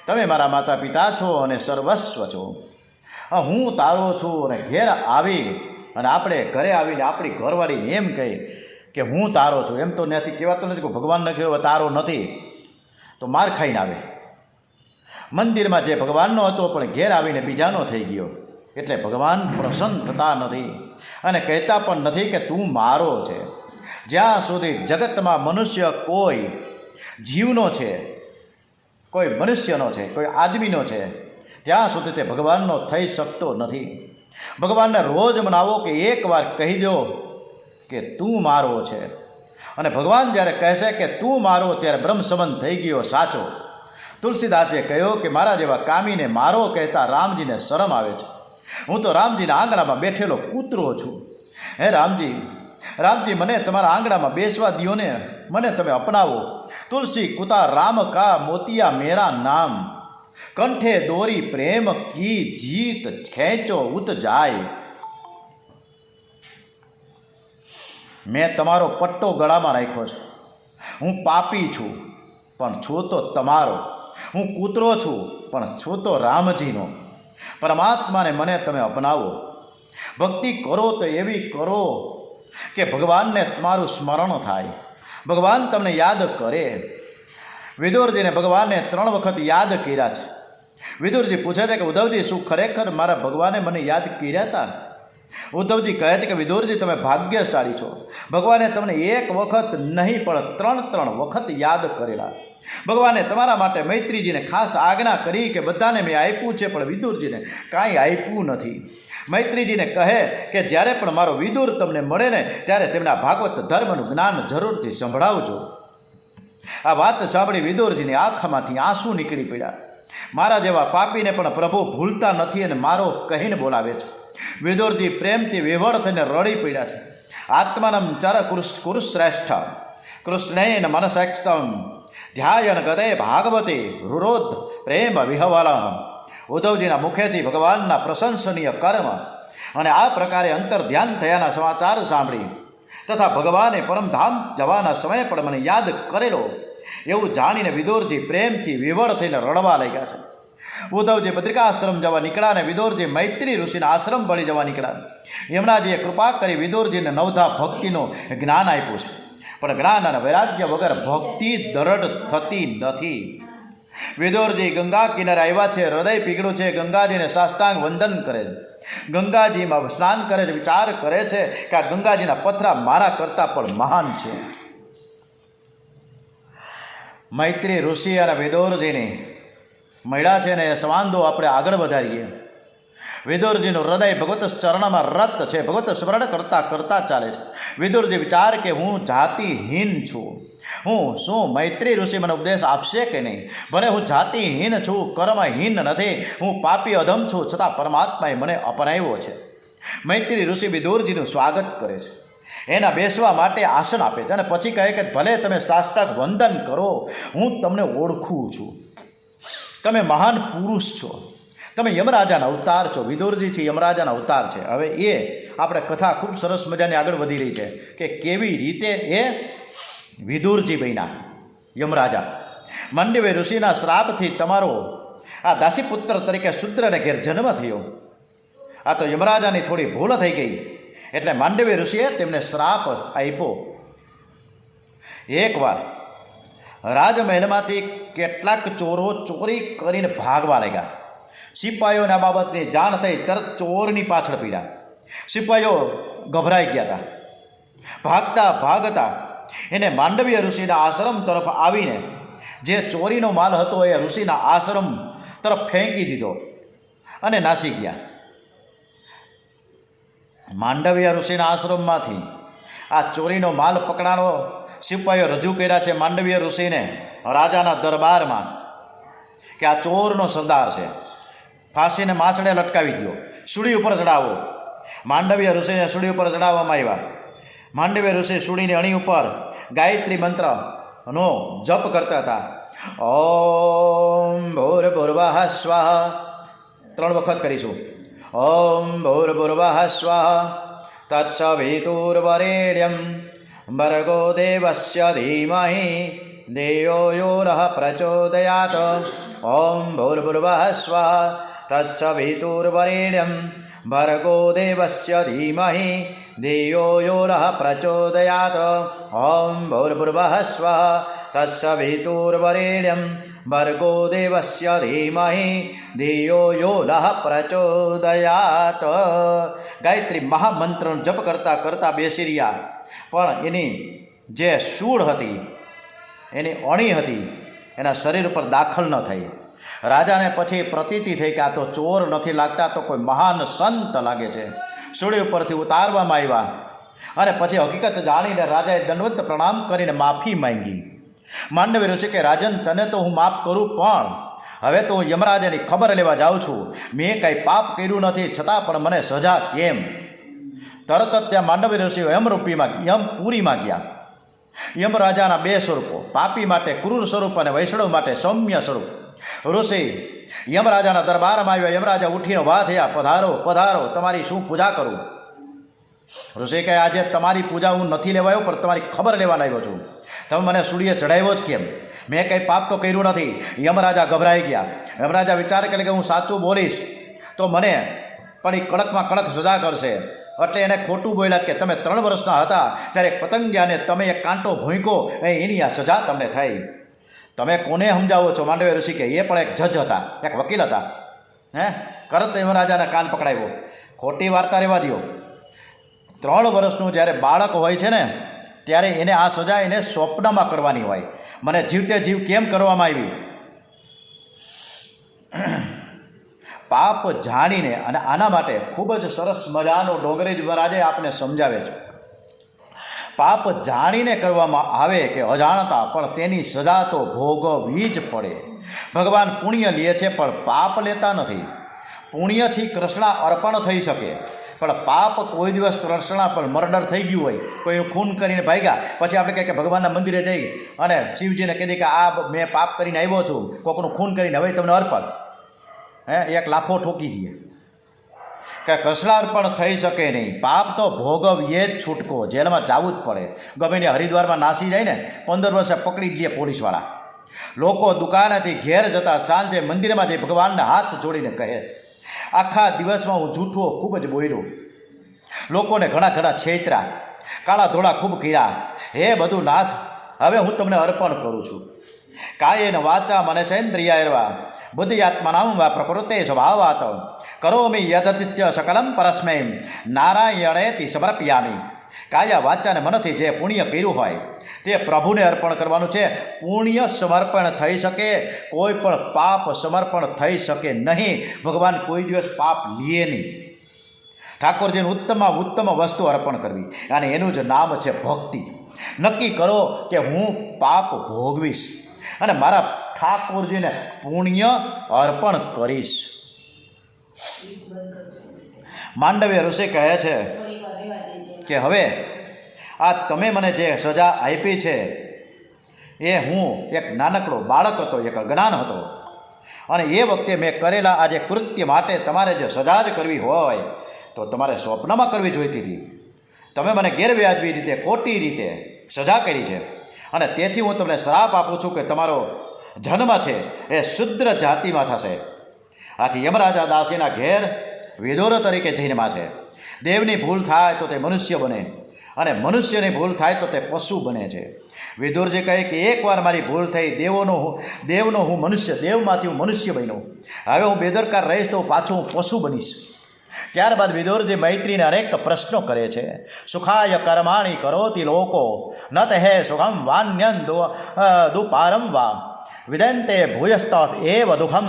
A: તમે મારા માતા પિતા છો અને સર્વસ્વ છો. હું તારો છું અને ઘેર આવી અને આપણે ઘરે આવીને આપણી ઘરવાળીને એમ કહે કે હું તારો છું, એમ તો નથી કહેવાતો નથી કે ભગવાનને કહેવાય તારો નથી તો માર ખાઈને આવે. મંદિરમાં જે ભગવાનનો હતો પણ ઘેર આવીને બીજાનો થઈ ગયો, એટલે ભગવાન પ્રસન્ન થતા નથી અને કહેતા પણ નથી કે તું મારો છે. જ્યાં સુધી જગતમાં મનુષ્ય કોઈ જીવનો છે, કોઈ મનુષ્યનો છે, કોઈ આદમીનો છે, ત્યાં સુધી તે ભગવાનનો થઈ શકતો નથી. ભગવાનને રોજ મનાવો કે એકવાર કહી દો કે તું મારો છે. અને ભગવાન જ્યારે કહેશે કે તું મારો ત્યારે બ્રહ્મ સંબંધ થઈ ગયો સાચો. તુલસીદાસે કહ્યું કે મારા જેવા કામીને મારો કહેતા રામજીને શરમ આવે છે. હું તો રામજીના આંગણામાં બેઠેલો કૂતરો છું. હે રામજી, રામજી મને તમારા આંગણામાં બેસવા દ્યો ને, મને તમે અપનાવો. તુલસી કુતા રામ કા મોતિયા મેરા નામ, કંઠે દોરી પ્રેમ કી જીત ખેંચો ઉત જાય. મેં તમારો પટ્ટો ગળામાં રાખ્યો છે. હું પાપી છું પણ છું તો તમારો. હું કૂતરો છું પણ છું તો રામજીનો. પરમાત્માને મને તમે અપનાવો. ભક્તિ કરો તો એવી કરો કે ભગવાનને તમારું સ્મરણ થાય, ભગવાન તમને યાદ કરે. વિદુરજીને ભગવાનને 3 વખત યાદ કર્યા છે. વિદુરજી પૂછે છે કે ઉદ્ધવજી, શું ખરેખર મારા ભગવાને મને યાદ કર્યા હતા? ઉદ્ધવજી કહે છે કે વિદુરજી, તમે ભાગ્યશાળી છો. ભગવાને તમને 1 વખત નહીં પણ 3 વખત યાદ કરેલા. ભગવાને તમારા માટે મૈત્રીજીને ખાસ આજ્ઞા કરી કે બધાને મેં આપ્યું છે પણ વિદુરજીને કાંઈ આપ્યું નથી. મૈત્રીજીને કહે કે જ્યારે પણ મારો વિદુર તમને મળે ને ત્યારે તેમના ભાગવત ધર્મનું જ્ઞાન જરૂરથી સંભળાવજો. આ વાત સાંભળી વિદુરજીની આંખમાંથી આંસુ નીકળી પડ્યા. મારા જેવા પાપીને પણ પ્રભુ ભૂલતા નથી અને મારો કહીને બોલાવે છે. વિદુરજી પ્રેમથી વિવળ થઈને રડી પડ્યા છે. આત્માનમ ચર કુરુશ્રેષ્ઠ કૃષ્ણેન મનસેક્ષતમ ધ્યાયન ગતે ભાગવતે રુરોધ પ્રેમ વિહવલ. ઉદ્ધવજીના મુખેથી ભગવાનના પ્રશંસનીય કર્મ અને આ પ્રકારે અંતર ધ્યાન થયાના સમાચાર સાંભળી તથા ભગવાને પરમધામ જવાના સમયે પણ મને યાદ કરેલો એવું જાણીને વિદુરજી પ્રેમથી વિવળ થઈને રડવા લાગ્યા છે. ઉદ્ધવજી બદ્રિકાશ્રમ જવા નીકળ્યા અને વિદુરજી મૈત્રી ઋષિના આશ્રમ ભળી જવા નીકળ્યા. યમુનાજીએ કૃપા કરી વિદુરજીને નવધા ભક્તિનું જ્ઞાન આપ્યું છે, પણ જ્ઞાન અને વૈરાગ્ય વગર ભક્તિ દરડ થતી નથી. વિદુરજી ગંગા કિનારે આવ્યા છે, હૃદય પીગળું છે, ગંગાજીને સાષ્ટાંગ વંદન કરે છે, ગંગાજીમાં સ્નાન કરે છે, વિચાર કરે છે કે આ ગંગાજીના પથરા મારા કરતાં પણ મહાન છે. મૈત્રી ઋષિ અને વિદુરજીની મળ્યા છે ને એ સંવાદો આપણે આગળ વધારીએ. વિદુરજીનું હૃદય ભગવત ચરણમાં રત છે, ભગવત સ્મરણ કરતાં કરતાં ચાલે છે. વિદુરજી વિચાર કે હું જાતિહીન છું. હું શું મૈત્રી ઋષિ મને ઉપદેશ આપશે કે નહીં? ભલે હું જાતિહીન છું, કર્મહીન નથી, હું પાપી અધમ છું, છતાં પરમાત્માએ મને અપનાવ્યો છે. મૈત્રી ઋષિ વિદુરજીનું સ્વાગત કરે છે, એના બેસવા માટે આસન આપે છે અને પછી કહે કે ભલે તમે સાષ્ટાંગ વંદન કરો, હું તમને ઓળખું છું. તમે મહાન પુરુષ છો, તમે યમરાજાના અવતાર છો. વિદુરજી છે યમરાજાના અવતાર છે. હવે એ આપણે કથા ખૂબ સરસ મજાની આગળ વધી રહી છે કે કેવી રીતે એ વિદુરજી બન્યા યમરાજા. માંડવ્ય ઋષિના શ્રાપથી તમારો આ દાસીપુત્ર તરીકે શુદ્રને ઘેર જન્મ થયો. આ તો યમરાજાની થોડી ભૂલ થઈ ગઈ એટલે માંડવ્ય ઋષિએ તેમને શ્રાપ આપ્યો. એકવાર રાજમહેલમાંથી કેટલાક ચોરો ચોરી કરીને ભાગવા લાગ્યા. સિપાહીઓને આ બાબતની જાણ થઈ, તરત ચોરની પાછળ પીડ્યા. સિપાહીઓ ગભરાઈ ગયા હતા. ભાગતા ભાગતા એને માંડવ્ય ઋષિના આશ્રમ તરફ આવીને જે ચોરીનો માલ હતો એ ઋષિના આશ્રમ તરફ ફેંકી દીધો અને નાસી ગયા. માંડવ્ય ઋષિના આશ્રમમાંથી આ ચોરીનો માલ પકડાનો સિપાહીઓ રજૂ કર્યા છે માંડવ્ય ઋષિને રાજાના દરબારમાં કે આ ચોરનો સરદાર છે, ફાંસીને માછડે લટકાવી દો, સૂડી ઉપર ચડાવો. માંડવ્ય ઋષિને સૂડી ઉપર ચડાવવામાં આવ્યા. માંડવ્ય ઋષિ સૂડીની અણી ઉપર ગાયત્રી મંત્રનો જપ કરતા હતા. ઓમ ભૂર્ભુવઃ સ્વાહા 3 વખત કરીશું. ઓમ ભૂર્ભુવઃ સ્વાહા તત્સવિતુર્વરેણ્યં ભર્ગો દેવસ્ય ધીમહિ ધિયો યો નઃ પ્રચોદયાત. ઓમ ભૂર્ભુવઃ સ્વાહા તત્સવિતુર્વરેણ્યં ભર્ગો દેવસ્ય ધીમહિ ધિયો યો નઃ પ્રચોદયાત. ઓમ ભૂર્ભુવઃ સ્વઃ તત્સવિતુર્વરેણ્યં ભર્ગો દેવસ્ય ધીમહિ ધિયો યો નઃ પ્રચોદયાત. ગાયત્રી મહામંત્રનો જપ કરતાં કરતાં બેસી રહ્યા, પણ એની જે શૂળ હતી, એની અણી હતી, એના શરીર ઉપર દાખલ ન થઈ. રાજાને પછી પ્રતીતિ થઈ કે આ તો ચોર નથી લાગતા, તો કોઈ મહાન સંત લાગે છે. સૂળી ઉપરથી ઉતારવામાં આવ્યા અને પછી હકીકત જાણીને રાજાએ દંડવત પ્રણામ કરીને માફી માંગી. માંડવી ઋષિ કે રાજન, તને તો હું માફ કરું, પણ હવે તો હું યમરાજાની ખબર લેવા જાઉં છું. મેં કાંઈ પાપ કર્યું નથી, છતાં પણ મને સજા કેમ? તરત જ ત્યાં માંડવી ઋષિઓ યમપુરીમાં ગયા. યમરાજાના બે સ્વરૂપો, પાપી માટે ક્રૂર સ્વરૂપ અને વૈષ્ણવ માટે સૌમ્ય સ્વરૂપ. ઋષિ યમરાજાના દરબારમાં આવ્યા. યમરાજા ઉઠીને ઊભા થયા, પધારો પધારો, તમારી શું પૂજા કરું? ઋષિ કહે, આજે તમારી પૂજા હું નથી લેવા આવ્યો, પણ તમારી ખબર લેવા આવ્યો છું. તમે મને સૂળીએ ચડાવ્યો જ કેમ? મેં કંઈ પાપ તો કર્યું નથી. યમરાજા ગભરાઈ ગયા. યમરાજા વિચાર કરે કે હું સાચું બોલીશ તો મને પણ એ કડકમાં કડક સજા કરશે. એટલે એને ખોટું બોલ્યા કે તમે 3 વર્ષના હતા ત્યારે એક પતંગિયાને તમે એક કાંટો ભૂંક્યો, એની આ સજા તમને થઈ. તમે કોને સમજાવો છો? માંડવી ઋષિ કે એ પણ એક જજ હતા, એક વકીલ હતા. કરત યમરાજાના કાન પકડાવ્યો. ખોટી વાર્તા રહેવા દો. 3 વર્ષનું જ્યારે બાળક હોય છે ને, ત્યારે એને આ સજા એને સ્વપ્નમાં કરવાની હોય. મને જીવતે જીવ કેમ કરવામાં આવી? પાપ જાણીને, અને આના માટે ખૂબ જ સરસ મજાનું ડોંગરેજ મહારાજે આપને સમજાવે છે. પાપ જાણીને કરવામાં આવે કે અજાણતા, પણ તેની સજા તો ભોગવવી જ પડે. ભગવાન પુણ્ય લે છે પણ પાપ લેતા નથી. પુણ્યથી કૃષ્ણ અર્પણ થઈ શકે, પણ પાપ કોઈ દિવસ કૃષ્ણ પર મર્ડર થઈ ગયું હોય, કોઈનું ખૂન કરીને ભાગ્યા, પછી આપણે કહીએ કે ભગવાનના મંદિરે જઈ અને શિવજીને કહી દઈએ કે આ મેં પાપ કરીને આવ્યો છું, કોઈકનું ખૂન કરીને હવે તમને અર્પણ, એક લાફો ઠોકી દઈએ કે કૃષ્ણાર્પણ થઈ શકે નહીં. પાપ તો ભોગવીએ જ છૂટકો, જેલમાં જવું જ પડે. ગમે ને હરિદ્વારમાં નાસી જાય ને 15 વર્ષે પકડી જ લે પોલીસવાળા. લોકો દુકાનેથી ઘેર જતા સાંજે મંદિરમાં જઈ ભગવાનને હાથ જોડીને કહે, આખા દિવસમાં હું જૂઠો ખૂબ જ બોલ્યો, લોકોને ઘણા છેતરા, કાળા ધોળા ખૂબ કર્યા. હે બધું નાથ, હવે હું તમને અર્પણ કરું છું. કાયેન વાચા મનસેન્દ્રિયૈર્વા બુદ્ધિયાત્મનાં વા પ્રકૃતે સ્વભાવાત કરોમિ યદતિત્ય સકલમ પરસ્મૈ નારાયણેતિ સમર્પયામિ. કાયા વાચા અને મનથી જે પુણ્ય કર્યું હોય તે પ્રભુને અર્પણ કરવાનું છે. પુણ્ય સમર્પણ થઈ શકે, કોઈ પણ પાપ સમર્પણ થઈ શકે નહીં. ભગવાન કોઈ દિવસ પાપ લે નહીં. ઠાકોરજીને ઉત્તમમાં ઉત્તમ વસ્તુ અર્પણ કરવી, અને એનું જ નામ છે ભક્તિ. નક્કી કરો કે હું પાપ ભોગવીશ અને મારા ઠાકોરજીને પુણ્ય અર્પણ કરીશ. માંડવ્ય ઋષિ કહે છે કે હવે આ તમે મને જે સજા આપી છે એ હું એક નાનકડો બાળક હતો, એક અજ્ઞાન હતો, અને એ વખતે મેં કરેલા આ જે કૃત્ય માટે તમારે જે સજા જ કરવી હોય તો તમારે સ્વપ્નમાં કરવી જોઈતી હતી. તમે મને ગેરવ્યાજબી રીતે, ખોટી રીતે સજા કરી છે, અને તેથી હું તમને શ્રાપ આપું છું કે તમારો જન્મ છે એ શુદ્ર જાતિમાં થશે. આથી યમરાજા દાસીના ઘેર વિદુર તરીકે જન્મ્યા છે. દેવની ભૂલ થાય તો તે મનુષ્ય બને, અને મનુષ્યની ભૂલ થાય તો તે પશુ બને છે. વિદુરજી કહે કે એકવાર મારી ભૂલ થઈ, દેવનો હું મનુષ્ય, દેવમાંથી હું મનુષ્ય બન્યો, હવે હું બેદરકાર રહીશ તો પાછું હું પશુ બનીશ. ત્યારબાદ વિદુરજી મૈત્રીને અનેક પ્રશ્નો કરે છે. સુખાય કર્માણી કરોતિ લોકો ન તે સુખમ વાન્યન દુપારમ વા વિદંતે ભૂયસ્ત એવ દુઃખમ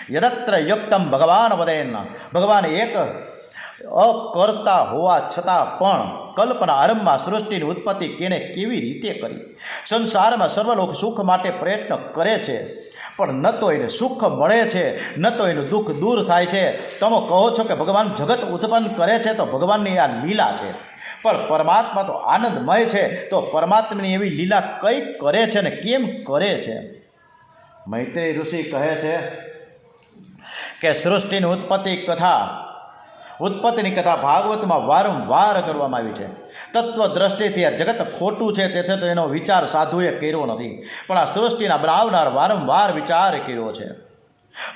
A: યદત્ર યુક્તમ ભગવાન વદેન. ભગવાન એક અકર્તા હોવા છતાં પણ કલ્પના આરંભમાં સૃષ્ટિની ઉત્પત્તિ કેણે કેવી રીતે કરી. સંસારમાં સર્વલોક સુખ માટે પ્રયત્ન કરે છે, પણ ન તો એને સુખ મળે છે, ન તો એનું દુઃખ દૂર થાય છે. તમે કહો છો કે ભગવાન જગત ઉત્પન્ન કરે છે, તો ભગવાનની આ લીલા છે. પણ પરમાત્મા તો આનંદમય છે, તો પરમાત્માની એવી લીલા કઈ કરે છે ને કેમ કરે છે? મૈત્રેય ઋષિ કહે છે કે સૃષ્ટિની ઉત્પત્તિની કથા ભાગવતમાં વારંવાર કરવામાં આવી છે. તત્વ દ્રષ્ટિથી આ જગત ખોટું છે, તેથી તો એનો વિચાર સાધુએ કર્યો નથી, પણ આ સૃષ્ટિના બનાવનાર વારંવાર વિચાર કર્યો છે.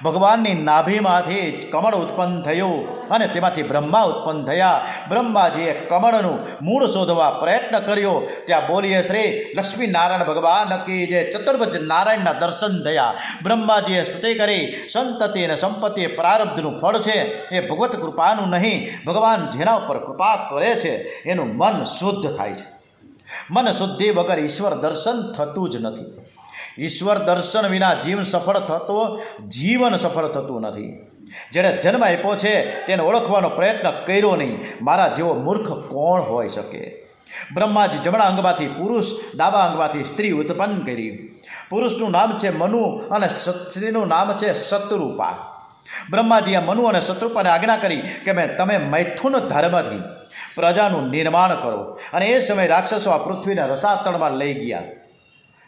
A: ભગવાનની નાભીમાંથી કમળ ઉત્પન્ન થયું અને તેમાંથી બ્રહ્મા ઉત્પન્ન થયા. બ્રહ્માજીએ કમળનું મૂળ શોધવા પ્રયત્ન કર્યો. ત્યાં બોલીએ શ્રી લક્ષ્મીનારાયણ ભગવાન કી જે ચતુર્ભુજ નારાયણના દર્શન થયા. બ્રહ્માજીએ સ્તુતિ કરી, સંતતિ અને સંપત્તિ એ પ્રારબ્ધનું ફળ છે, એ ભગવત કૃપાનું નહીં. ભગવાન જેના ઉપર કૃપા કરે છે એનું મન શુદ્ધ થાય છે. મન શુદ્ધિ વગર ઈશ્વર દર્શન થતું જ નથી. ઈશ્વર દર્શન વિના જીવન સફળ થતું નથી. જેણે જન્મ આપ્યો છે તેને ઓળખવાનો પ્રયત્ન કર્યો નહીં. મારા જેવો મૂર્ખ કોણ હોઈ શકે? બ્રહ્માજી જમણા અંગમાંથી પુરુષ, ડાબા અંગમાંથી સ્ત્રી ઉત્પન્ન કરી. પુરુષનું નામ છે મનુ અને સ્ત્રીનું નામ છે શત્રુપા. બ્રહ્માજીએ મનુ અને શત્રુપાને આજ્ઞા કરી કે તમે મૈથુન ધર્મથી પ્રજાનું નિર્માણ કરો. અને એ સમયે રાક્ષસો આ પૃથ્વીને રસાતળમાં લઈ ગયા.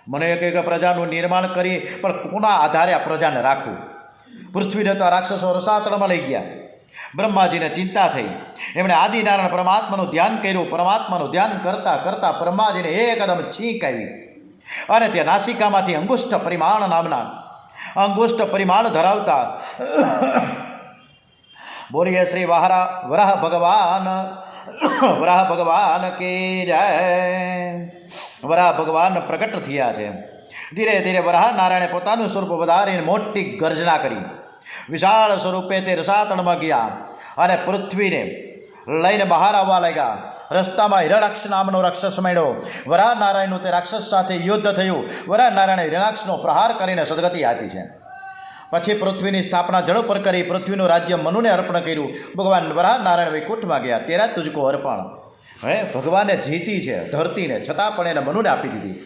A: મને કે પ્રજાનું નિર્માણ કરી, પણ કોના આધારે આ પ્રજાને રાખવું? પૃથ્વીને તો આ રાક્ષસો રસાતળમાં લઈ ગયા. બ્રહ્માજીને ચિંતા થઈ. એમણે આદિનારાયણ પરમાત્માનું ધ્યાન કર્યું. પરમાત્માનું ધ્યાન કરતાં કરતાં બ્રહ્માજીને એકદમ છીંક આવી અને ત્યાં નાસિકામાંથી અંગુષ્ઠ પરિમાણ ધરાવતા બોલીએ શ્રી વરાહ ભગવાન કે જય. વરાહ ભગવાન પ્રગટ થયા છે. ધીરે ધીરે વરાહ નારાયણે પોતાનું સ્વરૂપ વધારીને મોટી ગર્જના કરી. વિશાળ સ્વરૂપે તે રસાતળમાં ગયા અને પૃથ્વીને લઈને બહાર આવવા લાગ્યા. રસ્તામાં હિરણાક્ષ નામનો રાક્ષસ મળ્યો. વરાહ નારાયણનું તે રાક્ષસ સાથે યુદ્ધ થયું. વરાહ નારાયણે હિરણાક્ષનો પ્રહાર કરીને સદગતિ આપી છે. પછી પૃથ્વીની સ્થાપના જળ પર કરી. પૃથ્વીનું રાજ્ય મનુને અર્પણ કર્યું. ભગવાન વરાહ નારાયણ વૈકુંઠમાં ગયા. તેરા તુજકો અર્પણ. ભગવાને જીતી છે ધરતીને, છતાં પણ એને મનુને આપી દીધી.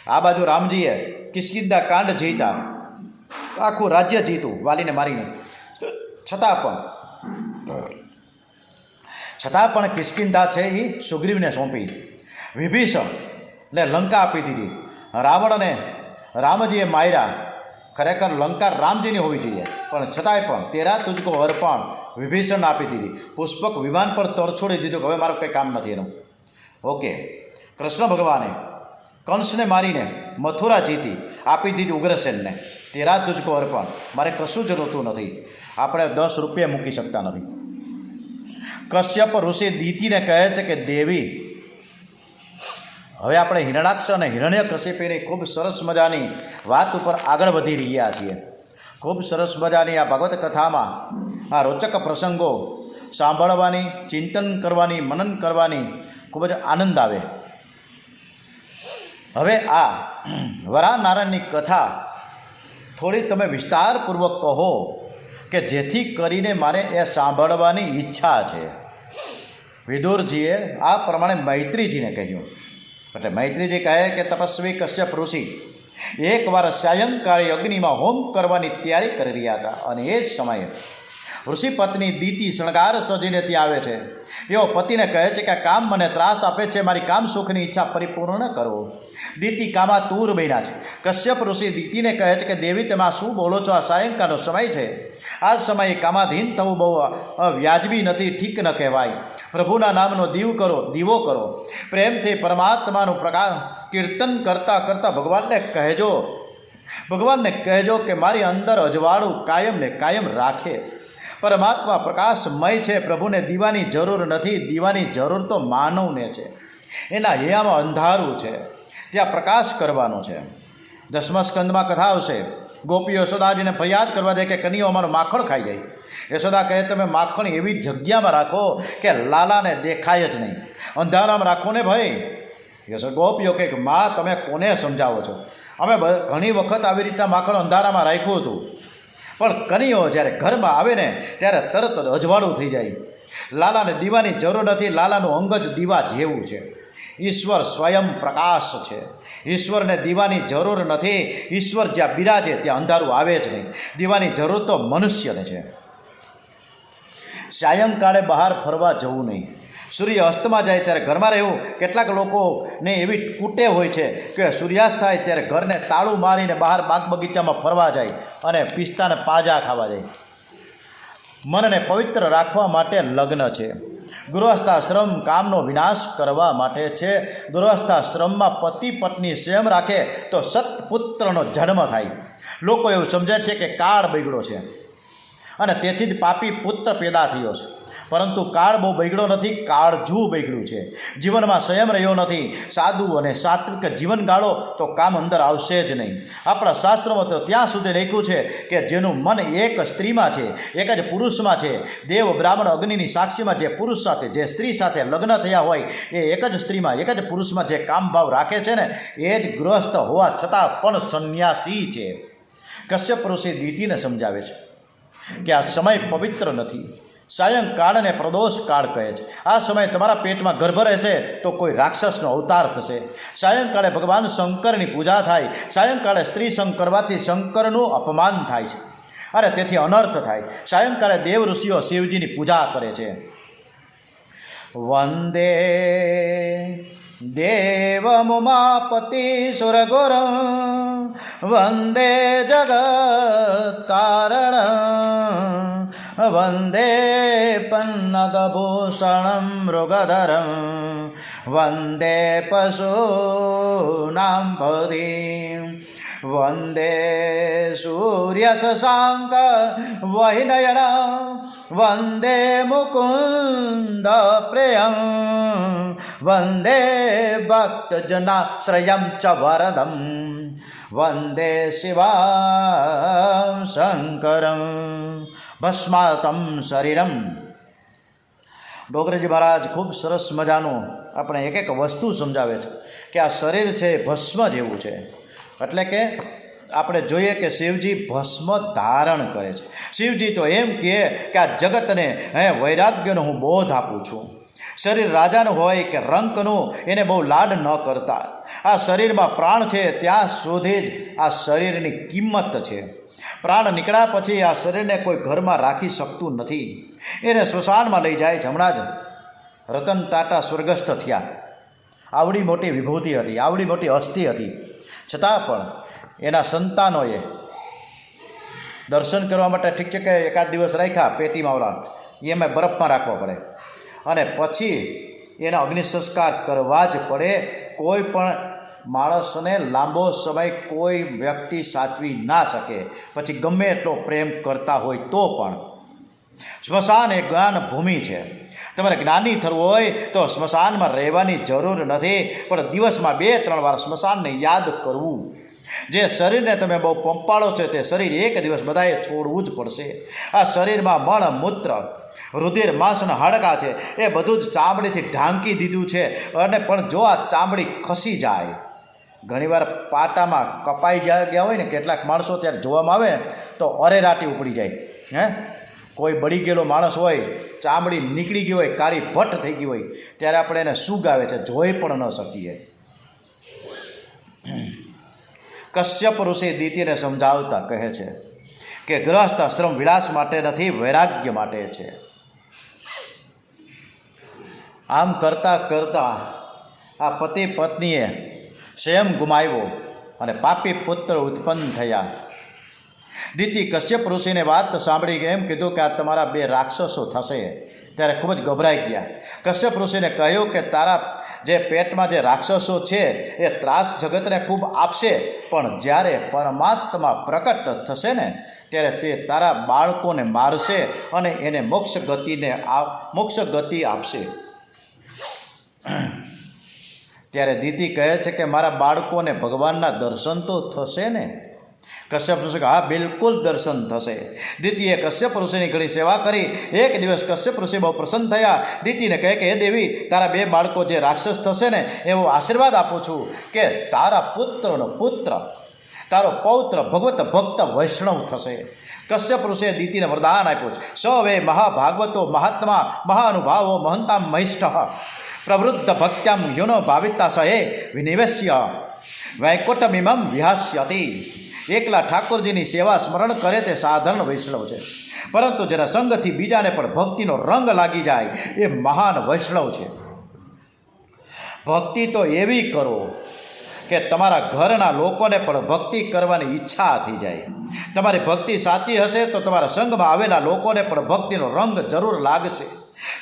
A: આ બાજુ રામજીએ કિષ્કિંધા કાંડ જીતા, આખું રાજ્ય જીતું વાલીને મારીને, છતાં પણ કિષ્કિંધા છે એ સુગ્રીવને સોંપી. વિભીષણને લંકા આપી દીધી. રાવણને રામજીએ માર્યા. ખરેખર લંકા રામજીની હોવી જોઈએ, પણ છતાંય પણ તેરા તુજકો અર્પણ વિભીષણ આપી દીધી. પુષ્પક વિમાન પર તરછોડી દીધું કે હવે મારું કંઈ કામ નથી એનું. ઓકે, કૃષ્ણ ભગવાને કંસને મારીને મથુરા જીતી, આપી દીધી ઉગ્રસેનને. તેરા તુજકો અર્પણ. મારે કશું જ જોતું નથી. આપણે 10 રૂપિયા મૂકી શકતા નથી. કશ્યપ ઋષિ દીતીને કહે છે કે દેવી, હવે આપણે હિરણાક્ષ અને હિરણ્યકશિપુની ખૂબ સરસ મજાની વાત ઉપર આગળ વધી રહ્યા છીએ. ખૂબ સરસ મજાની આ ભગવત કથામાં આ રોચક પ્રસંગો સાંભળવાની, ચિંતન કરવાની, મનન કરવાની ખૂબ જ આનંદ આવે. હવે આ વરાહ નારાયણની કથા થોડી તમે વિસ્તારપૂર્વક કહો કે જેથી કરીને મારે એ સાંભળવાની ઈચ્છા છે. વિદુરજીએ આ પ્રમાણે મૈત્રીજીને કહ્યું. એટલે મૈત્રીજી કહે કે તપસ્વી કશ્યપ ઋષિ એકવાર સાયંકાળે અગ્નિમાં હોમ કરવાની તૈયારી કરી રહ્યા હતા અને એ જ સમયે ઋષિ પત્ની દીતી શણગાર સજીને ત્યાં આવે છે. એઓ પતિને કહે છે કે કામ મને ત્રાસ આપે છે, મારી કામ સુખની ઈચ્છા પરિપૂર્ણ કરો. દીતી કામાતુર બન્યા છે. કશ્યપ ઋષિ દીતીને કહે છે કે દેવી તમે આ શું બોલો છો? આ સાયંકાળનો સમય છે. આ સમયે કામાધીન થવું બહુ વ્યાજબી નથી, ઠીક ન કહેવાય. પ્રભુના નામનો દીવો કરો. પ્રેમથી પરમાત્માનું કીર્તન કરતાં કરતાં ભગવાનને કહેજો કે મારી અંદર અજવાળું કાયમને કાયમ રાખે. પરમાત્મા પ્રકાશમય છે. પ્રભુને દીવાની જરૂર નથી. દીવાની જરૂર તો માનવને છે. એના હૈયામાં અંધારું છે, ત્યાં પ્રકાશ કરવાનો છે. 10મા સ્કંદમાં કથા આવશે. ગોપીઓ યશોદાજીને ફરિયાદ કરવા જાય કે કનીઓ અમારું માખણ ખાઈ જાય. યશોદા કહે તમે માખણ એવી જગ્યામાં રાખો કે લાલાને દેખાય જ નહીં. અંધારામાં રાખો ને ભાઈ. ગોપીઓ કહે માં તમે કોને સમજાવો છો? અમે ઘણી વખત આવી રીતના માખણ અંધારામાં રાખ્યું હતું, પણ કનીઓ જ્યારે ઘરમાં આવે ને ત્યારે તરત જ અજવાળું થઈ જાય. લાલાને દીવાની જરૂર નથી. લાલાનું અંગ જ દીવા જેવું છે. ઈશ્વર સ્વયં પ્રકાશ છે. ઈશ્વરને દીવાની જરૂર નથી. ઈશ્વર જ્યાં બિરાજે ત્યાં અંધારું આવે જ નહીં. દીવાની જરૂર તો મનુષ્યને છે. સાયંકાળે બહાર ફરવા જવું નહીં. સૂર્ય અસ્તમાં જાય ત્યારે ઘરમાં રહેવું. કેટલાક લોકોને એવી કૂટે હોય છે કે સૂર્યાસ્ત થાય ત્યારે ઘરને તાળું મારીને બહાર બાગ બગીચામાં ફરવા જાય અને પિસ્તાને પાજા ખાવા જાય. મનને પવિત્ર રાખવા માટે લગ્ન છે. ગૃહસ્થાશ્રમ કામનો વિનાશ કરવા માટે છે. ગૃહસ્થાશ્રમમાં પતિ પત્ની સંયમ રાખે તો સત્પુત્રનો જન્મ થાય. લોકો એવું સમજે છે કે કાળ બગડ્યો છે અને તેથી જ પાપી પુત્ર પેદા થયો છે, પરંતુ કાળ બહુ બગડ્યો નથી, કાળજું બગડ્યું છે. જીવનમાં સંયમ રહ્યો નથી, સાદું અને સાત્વિક જીવન ગાળો તો કામ અંદર આવશે જ નહીં. આપણા શાસ્ત્રોમાં તો ત્યાં સુધી લખ્યું છે કે જેનું મન એક સ્ત્રીમાં છે, એક જ પુરુષમાં છે, દેવ બ્રાહ્મણ અગ્નિની સાક્ષીમાં જે પુરુષ સાથે જે સ્ત્રી સાથે લગ્ન થયા હોય એ એક જ સ્ત્રીમાં એક જ પુરુષમાં જે કામભાવ રાખે છે ને એ જ ગૃહસ્થ હોવા છતાં પણ સંન્યાસી છે. કશ્યપ ઋષિ દીતીને સમજાવે છે કે આ સમય પવિત્ર નથી. સાયંકાળને પ્રદોષ કાળ કહે છે. આ સમયે તમારા પેટમાં ગર્ભ રહેશે તો કોઈ રાક્ષસનો અવતાર થશે. સાયંકાળે ભગવાન શંકરની પૂજા થાય. સાયંકાળે સ્ત્રી સંગ કરવાથી શંકરનું અપમાન થાય છે અને તેથી અનર્થ થાય. સાયંકાળે દેવ ઋષિઓ શિવજીની પૂજા કરે છે. વંદે દેવમુમાપતિ સુરગુર વંદે જગત કારણ વંદે પન્નગભૂષણં મૃગધરં વંદે પશૂનાં પતિં વંદે સૂર્યશશાંક વહિનયન વંદે મુકુંદ પ્રિયં વંદે ભક્તજનાશ્રયં ચ વરદં વંદે શિવાં શંકરં ભસ્માતમ શરીરમ. ડોગરેજી મહારાજ ખૂબ સરસ મજાનું આપણે એક એક વસ્તુ સમજાવે છે કે આ શરીર છે એ ભસ્મ જેવું છે. એટલે કે આપણે જોઈએ કે શિવજી ભસ્મ ધારણ કરે છે. શિવજી તો એમ કહે કે આ જગતને વૈરાગ્યનો હું બોધ આપું છું. શરીર રાજાનું હોય કે રંકનું એને બહુ લાડ ન કરતા. આ શરીરમાં પ્રાણ છે ત્યાં સુધી જ આ શરીરની કિંમત છે. પ્રાણ નીકળ્યા પછી આ શરીરને કોઈ ઘરમાં રાખી શકતું નથી, એને સ્મશાનમાં લઈ જાય છે. હમણાં જ રતન ટાટા સ્વર્ગસ્થ થયા. આવડી મોટી વિભૂતિ હતી, આવડી મોટી હસ્તી હતી, છતાં પણ એના સંતાનોએ દર્શન કરવા માટે ઠીક છે કે એકાદ દિવસ રાખ્યા પેટીમાં ઓલા એમાં બરફમાં રાખવા પડે અને પછી એના અગ્નિ સંસ્કાર કરવા જ પડે. કોઈ પણ માણસને લાંબો સમય કોઈ વ્યક્તિ સાચવી ના શકે, પછી ગમે એટલો પ્રેમ કરતા હોય તો પણ. સ્મશાન એ જ્ઞાન ભૂમિ છે. તમારે જ્ઞાની થવું હોય તો સ્મશાનમાં રહેવાની જરૂર નથી, પણ દિવસમાં 2-3 વાર સ્મશાનને યાદ કરવું. જે શરીરને તમે બહુ પંપાળો છો તે શરીર એક દિવસ બધાએ છોડવું જ પડશે. આ શરીરમાં મળ મૂત્ર રુધિર માંસના હાડકાં છે એ બધું જ ચામડીથી ઢાંકી દીધું છે. અને પણ જો આ ચામડી ખસી જાય, ઘણીવાર પાટામાં કપાઈ ગયા હોય ને કેટલાક માણસો ત્યારે જોવામાં આવે તો અરેરાટી ઉપડી જાય. કોઈ બળી ગયેલો માણસ હોય, ચામડી નીકળી ગઈ હોય, કાળી ભટ્ટ થઈ ગઈ હોય, ત્યારે આપણે એને સૂગ આવે છે, જોઈ પણ ન શકીએ. કશ્યપ ઋષિ દીતીને સમજાવતા કહે છે કે ગૃહસ્થ આશ્રમ વિલાસ માટે નથી, વૈરાગ્ય માટે છે. આમ કરતાં કરતાં આ પતિ પત્નીએ સંયમ ગુમાવ્યો અને પાપી પુત્ર ઉત્પન્ન થયા. દીતી કશ્યપ ઋષિને વાત સાંભળી એમ કીધું કે આ તમારા 2 રાક્ષસો થશે. ત્યારે ખૂબ જ ગભરાઈ ગયા. કશ્યપ ઋષિને કહ્યું કે તારા જે પેટમાં જે રાક્ષસો છે એ ત્રાસ જગતને ખૂબ આપશે, પણ જ્યારે પરમાત્મા પ્રકટ થશે ને ત્યારે તે તારા બાળકોને મારશે અને એને મોક્ષ ગતિ આપશે. ત્યારે દીતી કહે છે કે મારા બાળકોને ભગવાનના દર્શન તો થશે ને? કશ્યપ ઋષિ હા, બિલકુલ દર્શન થશે. દીતીએ કશ્યપ ઋષિની ઘણી સેવા કરી. એક દિવસ કશ્યપ ઋષિ બહુ પ્રસન્ન થયા. દીતીને કહે કે હે દેવી, તારા 2 બાળકો જે રાક્ષસ થશે ને એવો આશીર્વાદ આપું છું કે તારા પુત્રનો પુત્ર, તારો પૌત્ર ભગવત ભક્ત વૈષ્ણવ થશે. કશ્યપ ઋષિએ દીતીને વરદાન આપ્યું છે. સવે મહાભાગવતો મહાત્મા મહાનુભાવો મહંતામ મહિષ્ઠ પ્રવૃદ્ધ ભક્ત્યામ યુનો ભાવિતા સહે વિનિવેશ્ય વૈકુંઠમિમં વિહાસ્યતિ. એકલા ઠાકોરજીની સેવા સ્મરણ કરે તે સાધારણ વૈષ્ણવ છે, પરંતુ જેના સંગથી બીજાને પણ ભક્તિનો રંગ લાગી જાય એ મહાન વૈષ્ણવ છે. ભક્તિ તો એવી કરો કે તમારા ઘરના લોકોને પણ ભક્તિ કરવાની ઈચ્છા થઈ જાય. તમારી ભક્તિ સાચી હશે તો તમારા સંઘમાં આવેલા લોકોને પણ ભક્તિનો રંગ જરૂર લાગશે.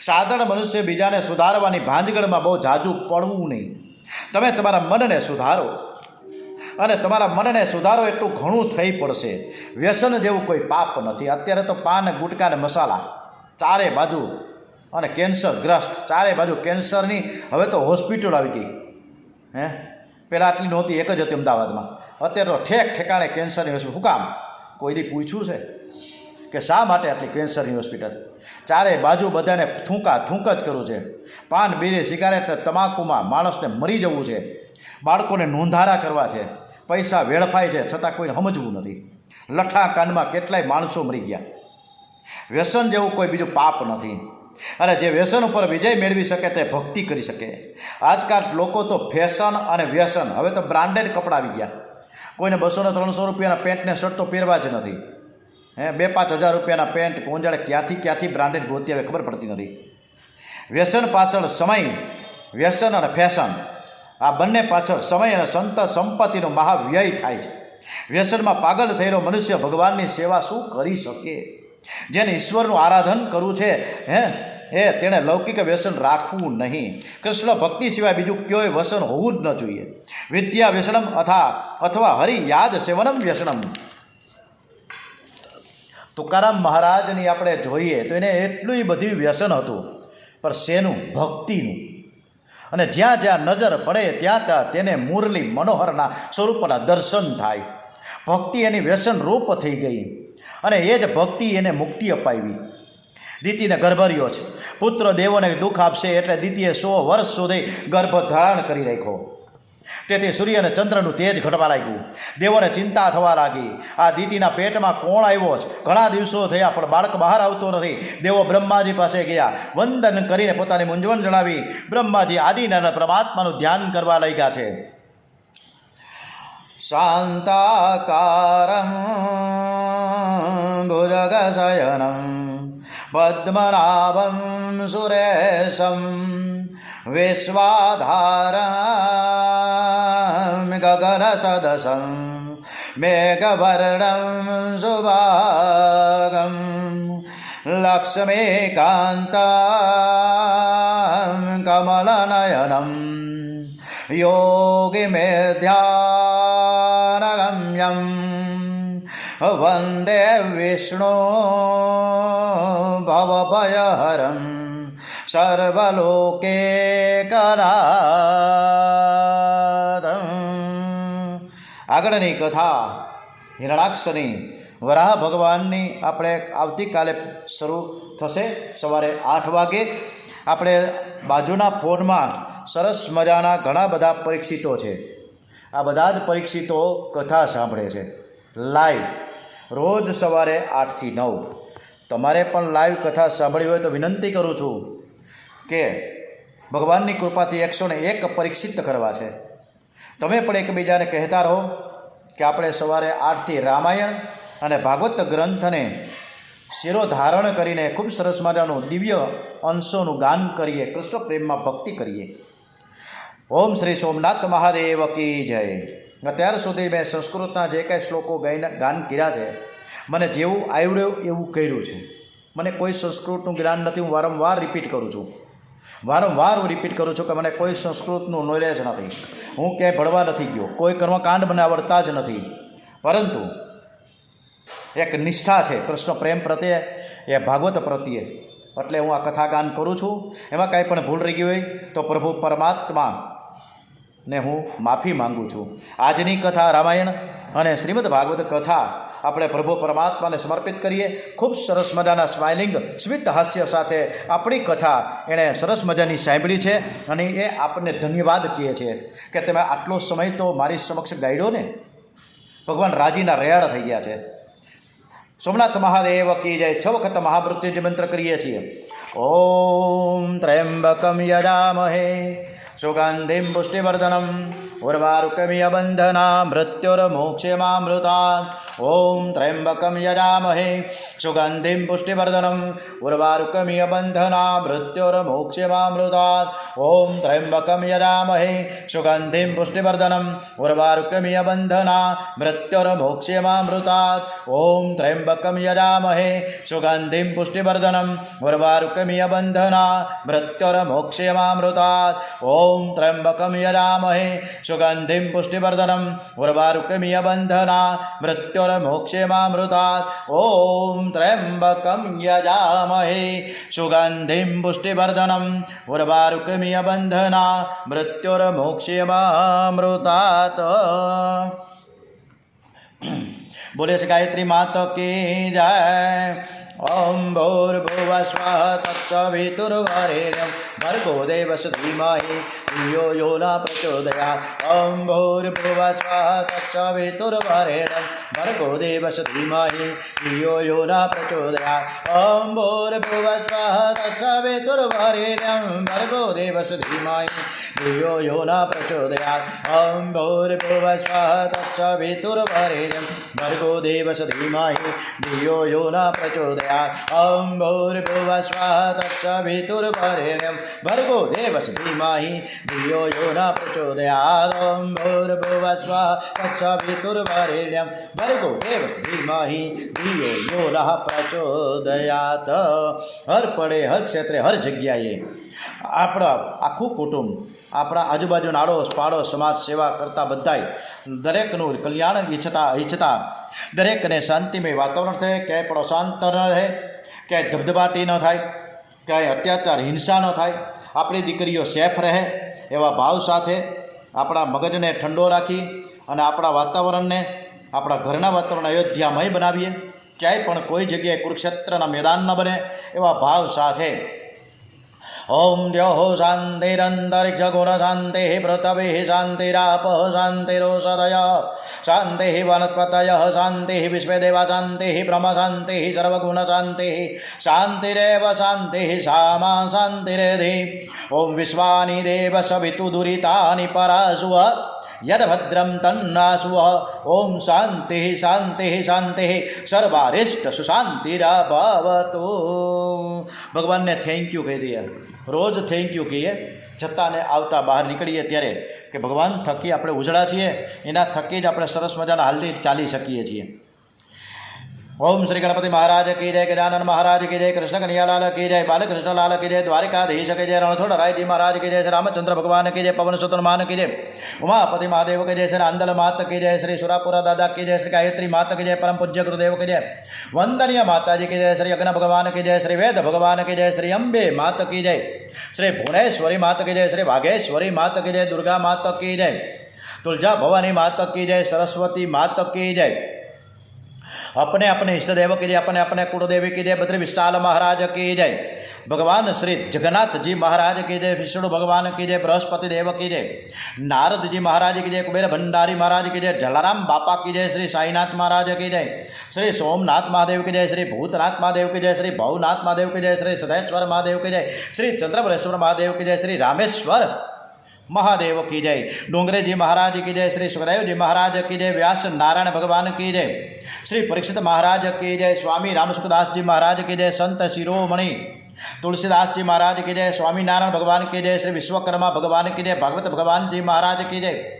A: સાધારણ મનુષ્ય બીજાને સુધારવાની ભાંજગડમાં બહુ જાજુ પડવું નહીં. તમે તમારા મનને સુધારો, અને તમારા મનને સુધારો એટલું ઘણું થઈ પડશે. વ્યસન જેવું કોઈ પાપ નથી. અત્યારે તો પાન, ગુટકા ને મસાલા ચારે બાજુ, અને કેન્સરગ્રસ્ત ચારે બાજુ કેન્સરની હવે તો હોસ્પિટલ આવી ગઈ. પહેલાં આટલી નહોતી, એક જ હતી અમદાવાદમાં. અત્યારે તો ઠેક ઠેકાણે કેન્સરની હોસ્પિટલ. શું કામ? કોઈ દી પૂછ્યું છે કે શા માટે આટલી કેન્સરની હોસ્પિટલ? ચારે બાજુ બધાને થૂંક જ કરવું છે. પાન, બીડી, સિગારેટ ને તમાકુમાં માણસને મરી જવું છે. બાળકોને નોંધારા કરવા છે. પૈસા વેડફાય છે છતાં કોઈને સમજવું નથી. લઠ્ઠાકાંડમાં કેટલાય માણસો મરી ગયા. વ્યસન જેવું કોઈ બીજું પાપ નથી. અને જે વ્યસન ઉપર વિજય મેળવી શકે તે ભક્તિ કરી શકે. આજકાલ લોકો તો ફેશન અને વ્યસન, હવે તો બ્રાન્ડેડ કપડાં આવી ગયા. કોઈને 200-300 રૂપિયાના પેન્ટ ને શર્ટ તો પહેરવા જ નથી. 2-5 હજાર રૂપિયાના પેન્ટ કોંજાળે ક્યાંથી બ્રાન્ડેડ ગોતી આવે ખબર પડતી નથી. વ્યસન પાછળ સમય, વ્યસન અને ફેશન, આ બંને પાછળ સમય અને સંપત્તિનો મહાવ્યય થાય છે. વ્યસનમાં પાગલ થયેલો મનુષ્ય ભગવાનની સેવા શું કરી શકે? જેને ઈશ્વરનું આરાધન કરવું છે તેણે લૌકિક વ્યસન રાખવું નહીં. કૃષ્ણ ભક્તિ સિવાય બીજું કોઈ વ્યસન હોવું જ ન જોઈએ. વિદ્યા વ્યસનમ અથવા હરિ યાદ સેવનમ વ્યસનમ. તુકારામ મહારાજની આપણે જોઈએ તો એને એટલું બધી વ્યસન હતું, પણ શેનું? ભક્તિનું. અને જ્યાં જ્યાં નજર પડે ત્યાં તેને મુરલી મનોહરના સ્વરૂપના દર્શન થાય. ભક્તિ એની વ્યસન રૂપ થઈ ગઈ, અને એ જ ભક્તિ એને મુક્તિ અપાવી. દીતીને ગર્ભ રહ્યો છે. પુત્ર દેવોને દુઃખ આપશે એટલે દીતીએ 100 વર્ષ સુધી ગર્ભ ધારણ કરી રાખ્યો. તેથી સૂર્ય અને ચંદ્રનું તેજ ઘટવા લાગ્યું. દેવોને ચિંતા થવા લાગી. આ દીતીના પેટમાં કોણ આવ્યો છે? ઘણા દિવસો થયા પણ બાળક બહાર આવતો નથી. દેવો બ્રહ્માજી પાસે ગયા. વંદન કરીને પોતાની મૂંઝવણ જણાવી. બ્રહ્માજી આદિનારાયણ પરમાત્માનું ધ્યાન કરવા લાગ્યા છે. શાંતાકારમ ભુજગશયનમ પદ્મનાભમ સુરેશમ વિશ્વાધારમ ગગન સદસમ મેઘવર્ણમ શુભાગમ લક્ષ્મીકાંતમ કમલનયનમ યોગી મેધ્યાનગમ્યમ વંદે વિષ્ણુ ભવભયહરમ સર્વલોકેકનાથમ. આગળની કથા હિરણાક્ષની વરાહ ભગવાનની આપણે આવતીકાલે શરૂ થશે. સવારે 8 વાગે. આપણે બાજુના ફોનમાં સરસ મજાના ઘણા બધા પરીક્ષિતો છે. આ બધા જ પરીક્ષિતો કથા સાંભળે છે લાઈવ, રોજ સવારે 8 થી 9. તમારે પણ લાઈવ કથા સાંભળવી હોય તો વિનંતી કરું છું કે ભગવાનની કૃપાથી 101 પરીક્ષિત કરવા છે. તમે પણ એકબીજાને કહેતા રહો કે આપણે સવારે 8 થી રામાયણ અને ભાગવત ગ્રંથને શિરો ધારણ કરીને ખૂબ સરસ મજાનું દિવ્ય અંશોનું ગાન કરીએ, કૃષ્ણ પ્રેમમાં ભક્તિ કરીએ. ઓમ શ્રી સોમનાથ મહાદેવ કી જય. અત્યાર સુધી મેં સંસ્કૃતના જે કાંઈ શ્લોકો ગાન કર્યા છે, મને જેવું આવડ્યું એવું કર્યું છે. મને કોઈ સંસ્કૃતનું જ્ઞાન નથી. હું વારંવાર રિપીટ કરું છું કે મને કોઈ સંસ્કૃતનું નોલેજ નથી. હું ક્યાંય ભણવા નથી ગયો, કોઈ કર્મકાંડ મને આવડતા જ નથી. પરંતુ એક નિષ્ઠા છે કૃષ્ણ પ્રેમ પ્રત્યે, એ ભાગવત પ્રત્યે. એટલે હું આ કથા ગાન કરું છું. એમાં કાંઈ પણ ભૂલ રહી ગઈ હોય તો પ્રભુ પરમાત્માને હું માફી માગું છું. આજની કથા રામાયણ અને શ્રીમદ ભાગવત કથા આપણે પ્રભુ પરમાત્માને સમર્પિત કરીએ. ખૂબ સરસ મજાના સ્માઇલિંગ સ્મિત હાસ્ય સાથે આપણી કથા એણે સરસ મજાની સાંભળી છે, અને એ આપણને ધન્યવાદ કહે છે કે તમે આટલો સમય તો મારી સમક્ષ ગાઈડો ને. ભગવાન રાજીના રેયાળ થઈ ગયા છે. સોમનાથ મહાદેવ કી જય. 6 વખત મહામૃત્યુંજય મંત્ર કરીએ છીએ. ઓમ ત્ર્યંબકમ યજામહે સુગંધિમ પુષ્ટિવર્ધનમ उर्वारुकमिव बन्धना मृत्युर्मोक्षेमामृतात् ॐ त्र्यम्बकं यजामहे सुगन्धिं पुष्टिवर्धनम् उर्वारुकमिव बन्धना मृत्युर्मोक्षेमामृतात् ॐ त्र्यम्बकं यजामहे सुगन्धिं पुष्टिवर्धनम् उर्वारुकमिव बन्धना मृत्युर्मोक्षेमामृतात् ॐ त्र्यम्बकं यजामहे सुगन्धिं पुष्टिवर्धनम् उर्वारुकमिव बन्धना मृत्युर्मोक्षेमामृतात् ॐ त्र्यम्बकं यजामहे सुगन्धिं पुष्टिवर्धनम् उर्वारुकमिव बन्धना मृत्युर्मोक्षेमामृतात् ॐ त्र्यम्बकं यजामहे सुगन्धिं पुष्टिवर्धनम् उर्वारुकमिव बन्धना मृत्युर्मोक्षेमामृतात्। बोले से गायत्री माता की जय। ओम भूर्भुवः स्वः तत्सवितुर्वरेण्यं भर्गो देवस्य धीमहि धियो यो न प्रचोदयात्। ओम भूर्भुवः स्वः तत्सवितुर्वरेण्यं भर्गो देवस्य धीमहि धियो यो न प्रचोदयात्। ओम भूर्भुवः स्वः तत्सवितुर्वरेण्यं भर्गो देवस्य धीमहि धियो यो न प्रचोदयात्। ओम भूर्भुवः स्वः तत्सवितुर्वरेण्यं भर्गो देवस्य धीमहि धियो यो न प्रचोदयात्। ओम भूर्भुवः स्वः तत्सवितुर्वरेण्यं भर्गो देवस्य धीमहि धियो यो न प्रचोदयात्। ओम भूर्भुवः स्वः तत्सवितुर्वरेण्यं भर्गो देवस्य धीमहि धियो यो न प्रचोदयात्। हर पड़े हर क्षेत्रे हर जग्याए આપણા આખું કુટુંબ આપણા આજુબાજુના આડોશ પાડોશ સમાજ સેવા કરતા બધાય દરેકનું કલ્યાણ ઈચ્છતા દરેકને શાંતિમય વાતાવરણ થાય, ક્યાંય પણ અશાંત ન રહે, ક્યાંય ધબધબાટી ન થાય, ક્યાંય અત્યાચાર હિંસા ન થાય, આપણી દીકરીઓ સેફ રહે એવા ભાવ સાથે આપણા મગજને ઠંડો રાખી અને આપણા વાતાવરણને આપણા ઘરના વાતાવરણ અયોધ્યામય બનાવીએ, ક્યાંય પણ કોઈ જગ્યાએ કુરુક્ષેત્રના મેદાન ન બને એવા ભાવ સાથે ओम द्योः शान्तिरन्तरिक्षगुणशान्तिः पृथिवीः शान्तिरापः शान्तिरोषधयः शान्तिः वनस्पतयः शान्तिः विश्वेदेवा शान्तिः ब्रह्मशान्तिः सर्वगुणशान्तिः शान्तिरेव शान्तिः सामा शान्तिरेधि। ओम विश्वानि देव सवितुर्दुरितानि पराशुः यद्भद्रं तन्नाशुः। ओम शांति शांति शांति सर्वारिष्ट सुशांतिराभवतु। भगवान ने थैंक यू कही दिया, रोज थैंक यू कहिए छतां ने आवता बहार निकळीए त्यारे कि भगवान थकी આપણે ઉજળા છીએ, એના થકી જ આપણે સરસ મજાના હાલતી ચાલી શકીએ છીએ। ओम श्री गणपति महाराज की जय, गजानन महाराज की जय, कृष्ण कन्हैया लाल की जय, बालकृष्ण लाल की जय, द्वारिकाधीश की जय, रणछोड़ राय जी महाराज की जय, श्री रामचंद्र भगवान की जय, पवन सुत हनुमान की जय, उमापति महादेव की जय, श्री आंदल माता की जय, श्री सुरापुरा दादा की जय, श्री गायत्री माता की जय, परम पूज्य गुरुदेव की जय, वंदनीय माता जी की जय, श्री अग्न भगवान की जय, श्री वेद भगवान की जय, श्री अम्बे माता की जय, श्री भुवनेश्वरी माता की जय, श्री भागेश्वरी माता की जय, दुर्गा माता की जय, तुलजा भवानी माता की जय, सरस्वती माता की जय, अपने अपने इष्ट देव की जय, अपने अपने कुलदेवी की जय, बद्री विशाल महाराज की जय, भगवान श्री जगन्नाथ जी महाराज की जय, विष्णु भगवान की जय, बृहस्पति देव की जय, नारद जी महाराज की जय, कुबेर भंडारी महाराज की जय, जलाराम बापा की जय, श्री साईनाथ महाराज की जय, श्री सोमनाथ महादेव की जय, श्री भूतनाथ महादेव की जय, श्री भवनाथ महादेव की जय, श्री सदेश्वर महादेव की जय, श्री चंद्रबलेश्वर महादेव की जय, श्री रामेश्वर महादेव की जय, डोंगरे जी महाराज की जय, श्री सुखदेव जी महाराज की जय, व्यास नारायण भगवान की जय, श्री परीक्षित महाराज की जय, स्वामी रामसुखदास जी महाराज की जय, संत शिरोमणि तुलसीदास जी महाराज की जय, स्वामी नारायण भगवान की जय, श्री विश्वकर्मा भगवान की जय, भागवत भगवान जी महाराज की जय।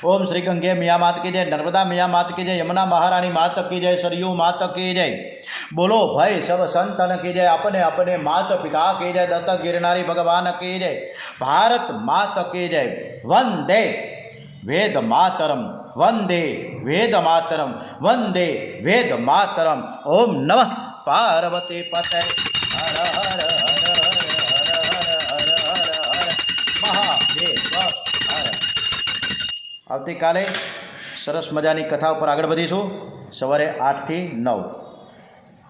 A: ओम श्री गंगे मियाँ मात की जय, नर्मदा मियाँ मात की जय, यमुना महारानी मात की जय, सरयू मात की जय। बोलो भाई सब संतन की जय, अपने अपने मात पिता की जय, दत्त गिरनारी भगवान की जय, भारत मात की जय। वंदे वेद मातरम, वंदे वेद मातरम, वंदे वेद मातरम। ओम नमः पार्वती पते हर हर हर हर महादेव हर। આવતીકાલે સરસ મજાની કથા ઉપર આગળ વધીશું સવારે 8 થી 9।